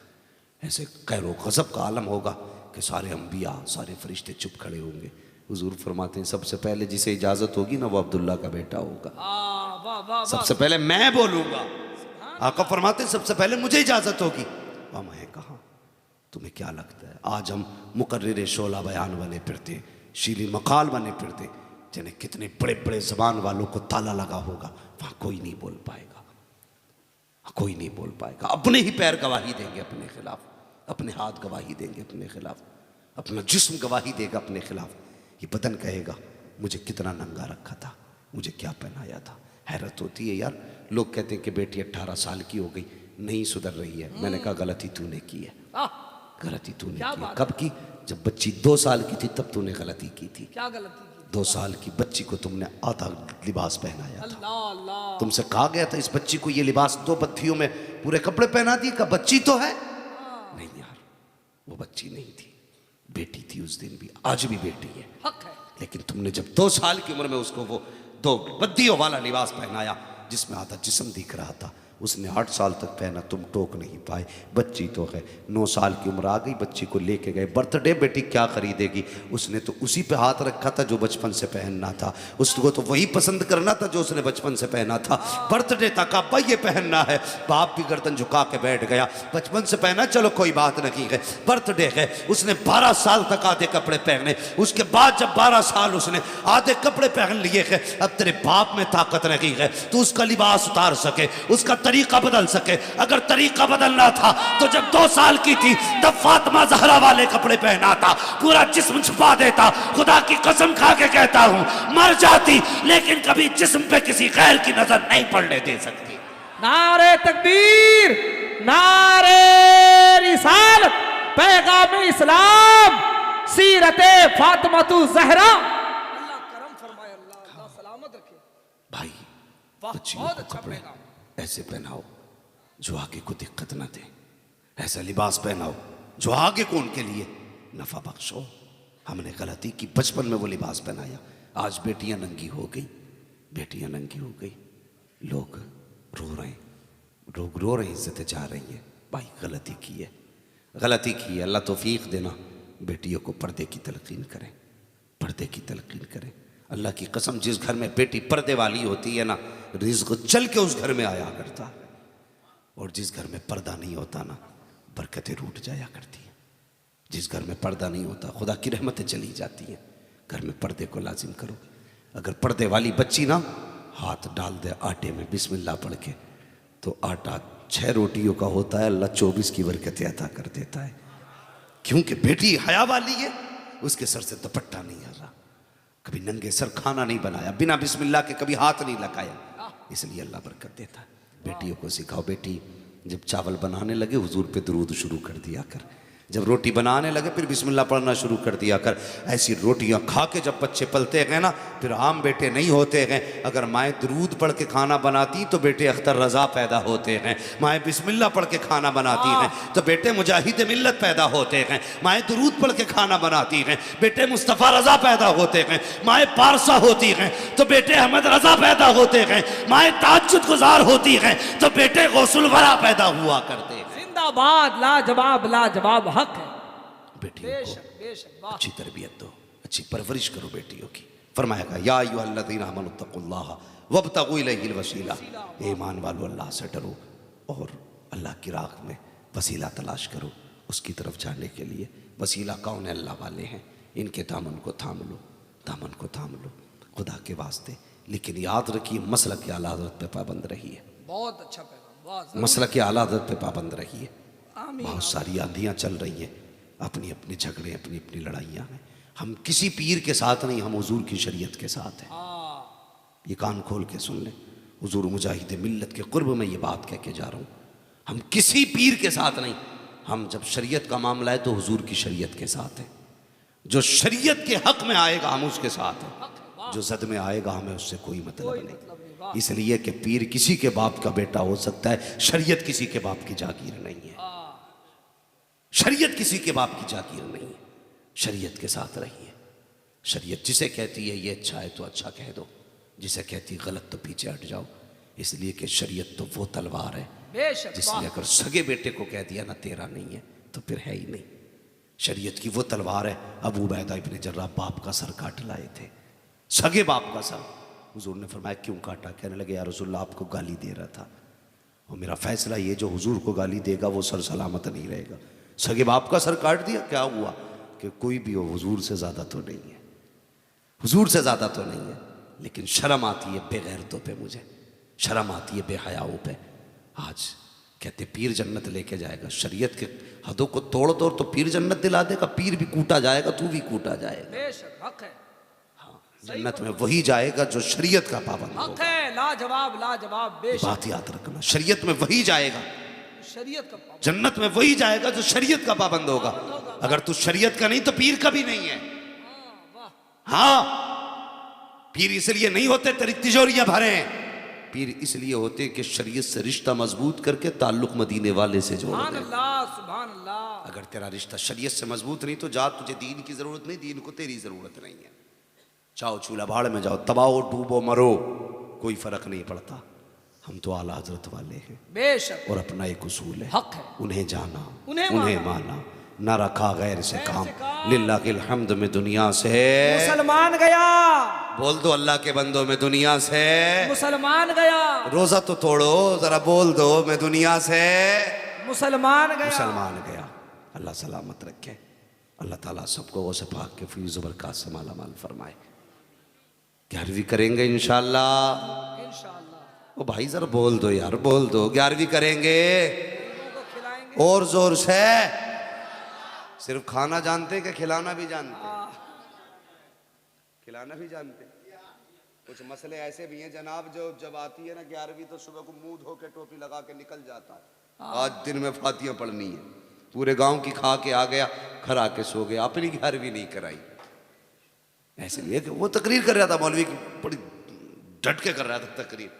ऐसे कहरो गज़ब का आलम होगा कि सारे अंबिया सारे फरिश्ते चुप खड़े होंगे, हुजूर फरमाते हैं सबसे पहले जिसे इजाजत होगी ना वो अब्दुल्ला का बेटा होगा। वाह वाह वाह। सबसे पहले मैं बोलूंगा। आका फरमाते हैं सबसे पहले मुझे इजाजत होगी। और मैं कहा तुम्हें क्या लगता है आज हम मुकर्रिर शोला बयान बने फिरते, शीली मकाल बने फिरते, जिन्हें कितने बड़े बड़े जबान वालों को ताला लगा होगा, वहां कोई नहीं बोल पाएगा, कोई नहीं बोल पाएगा। अपने ही पैर गवाही देंगे अपने खिलाफ, अपने हाथ गवाही देंगे अपने खिलाफ, अपना जिस्म गवाही देगा अपने खिलाफ। ये बदन कहेगा मुझे कितना नंगा रखा था, मुझे क्या पहनाया था। हैरत होती है यार, लोग कहते हैं कि बेटी 18 साल की हो गई, नहीं सुधर रही है। मैंने कहा गलती तूने की है, गलती तूने की है। कब की? जब बच्ची 2 साल की थी तब तूने गलती की थी। क्या गलती की? 2 साल की बच्ची को तुमने आधा लिबास पहनाया था। अल्लाह अल्लाह। तुमसे कहा गया था इस बच्ची को ये लिबास 2 बत्तियों में पूरे कपड़े पहना दिए, का बच्ची तो है। नहीं यार, वो बच्ची नहीं थी, बेटी थी उस दिन भी, आज भी बेटी है, हक है। लेकिन तुमने जब 2 साल की उम्र में उसको वो 2 बत्तियों वाला लिबास पहनाया जिसमें आधा जिस्म दिख रहा था, उसने 8 साल तक पहना, तुम टोक नहीं पाए। बच्ची तो है, 9 साल की उम्र आ गई, बच्ची को लेके गए बर्थडे, बेटी क्या खरीदेगी? उसने तो उसी पे हाथ रखा था जो बचपन से पहनना था, उसको तो वही पसंद करना था जो उसने बचपन से पहना था। बर्थडे तक अब्बा ये पहनना है, बाप भी गर्दन झुका के बैठ गया। बचपन से पहना चलो कोई बात नहीं है, बर्थडे है। उसने 12 साल तक आधे कपड़े पहने, उसके बाद जब 12 साल उसने आधे कपड़े पहन लिए है, अब तेरे बाप में ताकत नहीं है तो उसका लिबास उतार सके, उसका तरीका बदल सके। अगर तरीका बदलना था तो जब 2 साल की थी तब फातिमा ज़हरा वाले कपड़े पहना था, पूरा जिस्म छुपा देता। खुदा की कसम खा के कहता हूं मर जाती लेकिन कभी जिस्म पे किसी गैर की नजर नहीं पड़ने दे सकती। नारे तकबीर, नारे रिसालत, पैगाम इस्लाम, सीरते फातिमातु ज़हरा। अल्लाह करम फरमाए, अल्लाह सलामत रखे। भाई बहुत अच्छा पैगाम। ऐसे पहनाओ जो आगे को दिक्कत ना दे, ऐसा लिबास पहनाओ जो आगे को उनके लिए नफा बख्श हो। हमने गलती की, बचपन में वो लिबास पहनाया, आज बेटियां नंगी हो गई, बेटियां नंगी हो गई, लोग रो रहे हैं, लोग रो रहे हैं, इज्जतें जा रही है। भाई गलती की है, गलती की है। अल्लाह तौफीक देना, बेटियों को पर्दे की तलकीन करें, पर्दे की तलकीन करें। अल्लाह की कसम, जिस घर में बेटी पर्दे वाली होती है ना, रिज़्क़ चल के उस घर में आया करता है, और जिस घर में पर्दा नहीं होता ना, बरकतें रूठ जाया करती हैं। जिस घर में पर्दा नहीं होता खुदा की रहमतें चली जाती हैं। घर में पर्दे को लाजिम करो। अगर पर्दे वाली बच्ची ना हाथ डाल दे आटे में बिस्मिल्लाह पढ़ के, तो आटा 6 रोटियों का होता है, अल्लाह 24 की बरकतें अता कर देता है। क्योंकि बेटी हया वाली है, उसके सर से दुपट्टा नहीं हरा, कभी नंगे सर खाना नहीं बनाया, बिना बिस्मिल्लाह के कभी हाथ नहीं लगाया, इसलिए अल्लाह बरकत देता है। बेटियों को सिखाओ, बेटी जब चावल बनाने लगे हुजूर पे दुरूद शुरू कर दिया कर, जब रोटी बनाने लगे फिर बिस्मिल्लाह पढ़ना शुरू कर दिया कर। ऐसी रोटियां खा के जब बच्चे पलते गए ना, फिर आम बेटे नहीं होते हैं। अगर माएँ दुरूद पढ़ के खाना बनाती तो बेटे अख्तर रज़ा पैदा होते हैं, माएँ बिस्मिल्लाह पढ़ के खाना बनाती हैं तो बेटे मुजाहिद मिल्लत पैदा होते हैं, माएँ दुरूद पढ़ के खाना बनाती हैं बेटे मुस्तफ़ा रज़ा पैदा होते हैं, माएँ पारसा होती हैं तो बेटे अहमद रज़ा पैदा होते हैं, माएँ ताज्जुद गुजार होती हैं तो बेटे गौसुल वरा पैदा हुआ करते हैं। जिंदाबाद, लाजवाब लाजवाब, हक है। बेटियों बेशक बेशक, को वाह। अच्छी तरबियत दो, अच्छी परवरिश करो बेटियों की। फरमाएगा या अय्युहल्लज़ीना आमनुत्तक़ुल्लाह वब्तगू इलैहिल वसीला, ईमान वालों अल्लाह से डरो और अल्लाह की राह में वसीला तलाश करो, उसकी तरफ जाने के लिए। वसीला कौन है? अल्लाह वाले हैं। इनके दामन को थाम लो, दामन को थाम लो खुदा के वास्ते। लेकिन याद रखिए मसलक आला हज़रत पे पाबंद रहिए, बहुत अच्छा पैगाम, वाह। मसलक आला हज़रत पे पाबंद रहिए। आमीन। बहुत सारी आंधियाँ चल रही हैं, अपनी अपनी झगड़े, अपनी अपनी लड़ाइयाँ हैं। हम किसी पीर के साथ नहीं, हम हुजूर की शरीयत के साथ हैं। ये कान खोल के सुन लें, हुजूर मुजाहिद मिल्लत के कुर्ब में ये बात कह के जा रहा हूँ। हम किसी पीर के साथ नहीं, हम जब शरीयत का मामला है तो हुजूर की शरीयत के साथ है। जो शरीयत के हक में आएगा हम उसके साथ हैं, जो जद में आएगा हमें उससे कोई मतलब नहीं। इसलिए कि पीर किसी के बाप का बेटा हो सकता है, शरीयत किसी के बाप की जागीर नहीं है, शरीयत किसी के बाप की जागीर नहीं है। शरीयत के साथ रहिए। शरीयत जिसे कहती है ये अच्छा है तो अच्छा कह दो, जिसे कहती है गलत तो पीछे हट जाओ। इसलिए कि शरीयत तो वो तलवार है बेशक, जिसने अगर सगे बेटे को कह दिया ना तेरा नहीं है तो फिर है ही नहीं। शरीयत की वो तलवार है। अबू उबैदा इब्न जर्राह बाप का सर काट लाए थे, सगे बाप का सर। हुजूर ने फरमाया क्यों काटा? कहने लगे या रसूलल्लाह आपको गाली दे रहा था और मेरा फैसला ये, जो हुजूर को गाली देगा वो सर सलामत नहीं रहेगा। सगे बाप का सर काट दिया, क्या हुआ कि कोई भी हो हुजूर से ज़्यादा तो नहीं है, हुजूर से ज़्यादा तो नहीं है, लेकिन शर्म आती है बेगैरतों पे, मुझे शर्म आती है बेहयाओं पे। आज कहते पीर जन्नत लेके जाएगा, शरीयत के हदों को तोड़ दो तो पीर जन्नत दिला देगा। पीर भी कूटा जाएगा, तू भी कूटा जाएगा। बेशक हक है। जन्नत में वही जाएगा जो शरीयत का पाबंद हक होगा। है, लाजवाब लाजवाब। बेशक बात याद रखना, शरीयत में वही जाएगा, शरीयत का पाबंद। जन्नत में वही जाएगा जो शरीयत का पाबंद होगा। अगर तू शरीयत का नहीं तो पीर का भी नहीं है। हाँ, पीर इसलिए नहीं होते तेरी तिजोरियां भरे, पीर इसलिए होते कि शरीयत से रिश्ता मजबूत करके ताल्लुक मदीने वाले से जोड़ सुभान दे। अल्लाह, सुभान अल्लाह। अगर तेरा रिश्ता शरीयत से मजबूत नहीं तो जा, तुझे दीन की जरूरत नहीं, दीन को तेरी जरूरत नहीं है। चाहो चूल्हा भाड़ में जाओ, तबाहो डूबो मरो, कोई फर्क नहीं पड़ता। हम तो आला हजरत वाले हैं, बेशक। और अपना एक उसूल है, हक है, उन्हें जाना उन्हें माना, ना रखा गैर से काम। लिल्लाहिल हम्द में दुनिया से मुसलमान गया, बोल दो अल्लाह के बंदों में दुनिया से मुसलमान गया। रोजा तो तोड़ो जरा, बोल दो मैं दुनिया से मुसलमान गया, मुसलमान गया। अल्लाह सलामत रखे, अल्लाह ताला सबको वो से पाक के फीज़ बरकत से माला माल फरमाए। 11वीं करेंगे इंशाअल्लाह। इंशाअल्लाह। ओ भाई जरा बोल दो यार, बोल दो 11वीं करेंगे, लोगों को खिलाएंगे। और जोर से। सिर्फ खाना जानते कि खिलाना भी जानते? खिलाना भी जानते। कुछ मसले ऐसे भी हैं जनाब, जो जब आती है ना 11वीं तो सुबह को मुंह धो के टोपी लगा के निकल जाता है। आज दिन में फातियां पढ़नी है, पूरे गांव की खा के आ गया, घर आके सो गया, अपनी 11वीं नहीं कराई। ऐसे भी है कि वो तकरीर कर रहा था, मौलवी की बड़ी डट के कर रहा था तकरीर।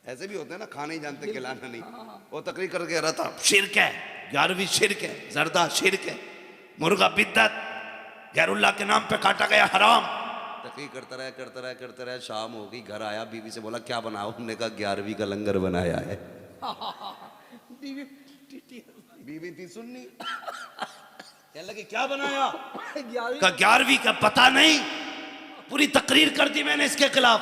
ऐसे भी होते हैं ना, खाना ही जानते खिलाना नहीं। वो तकरीर करके रहा था, शिरक है 11वीं, शिरक है, जर्दा शिरक है, मुर्गा बिद्दत, गैरुल्लाह के नाम पे काटा गया हराम। तकरीर करता रहा। शाम हो गई, घर आया, बीवी से बोला क्या बनाओ? हमने कहा 11वीं का लंगर बनाया है। बीवी थी सुन्नी, कहने लगी क्या बनाया? 11वीं का पता नहीं, पूरी तकरीर कर दी मैंने इसके खिलाफ।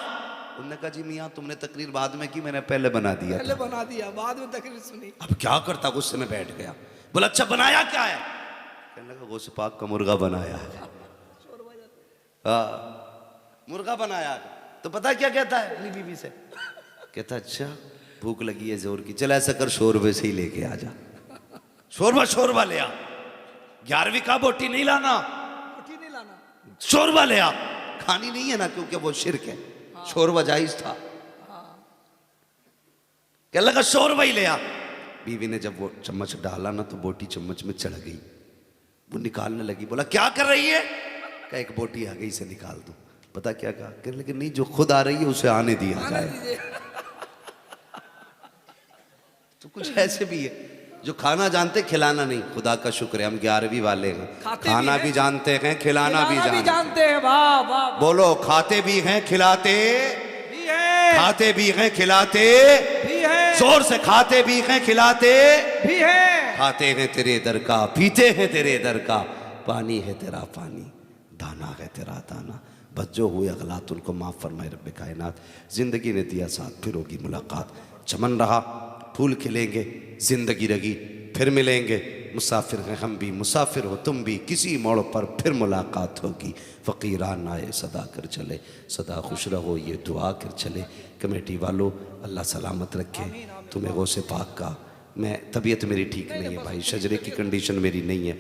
उन्होंने कहा जी मियाँ तुमने तकरीर बाद में की, मैंने पहले बना दिया, पहले बना दिया, बाद में तकरीर सुनी। अब क्या करता? गुस्से में बैठ गया। बोला अच्छा बनाया क्या है? कहने लगा गौसे पाक का मुर्गा बनाया है। हाँ मुर्गा बनाया। तो पता क्या कहता है अपनी बीवी से? कहता अच्छा भूख लगी है जोर की, चल ऐसा कर शोरबे से ही लेके आ जा। शोरबा ले आ। 11वीं का बोटी नहीं लाना, शोरबा ले आ। खानी नहीं है ना, क्योंकि वो शिरक है। शोरबा जायज था। क्या लगा शोरबा ही ले आ। बीवी ने जब वो चम्मच डाला ना तो बोटी चम्मच में चढ़ गई। वो निकालने लगी। बोला क्या कर रही है? कहा एक बोटी आ गई, इसे निकाल दो। पता क्या कहा? कहने लगे नहीं, जो खुद आ रही है उसे आने दिया जाए। तो कुछ ऐसे भी है जो खाना जानते खिलाना नहीं। खुदा का शुक्र है हम 11वीं वाले हैं, खाना भी जानते हैं, खिलाना भी जानते हैं। वाह वाह, बोलो खाते भी हैं, खिलाते भी है, खाते भी हैं, खिलाते भी है, जोर से खाते भी हैं, खिलाते भी है। खाते हैं तेरे दर का, पीते हैं तेरे दर का, पानी है तेरा पानी, दाना है तेरा दाना। बस जो हुए अगलात उनको माफ़ फरमाए रब्बे कायनात। ज़िंदगी ने दिया साथ, फिर होगी मुलाकात। चमन रहा फूल खिलेंगे, ज़िंदगी रही फिर मिलेंगे। मुसाफिर हैं हम भी, मुसाफिर हो तुम भी, किसी मोड़ पर फिर मुलाकात होगी। फ़कीरान आए सदा कर चले, सदा खुश रहो ये दुआ कर चले। कमेटी वालों अल्लाह सलामत रखे तुम्हें गौसे पाक का। मैं तबीयत मेरी ठीक नहीं है भाई, शजरे की कंडीशन मेरी नहीं है,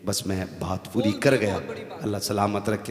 बस मैं बात पूरी कर गया। अल्लाह सलामत रखे।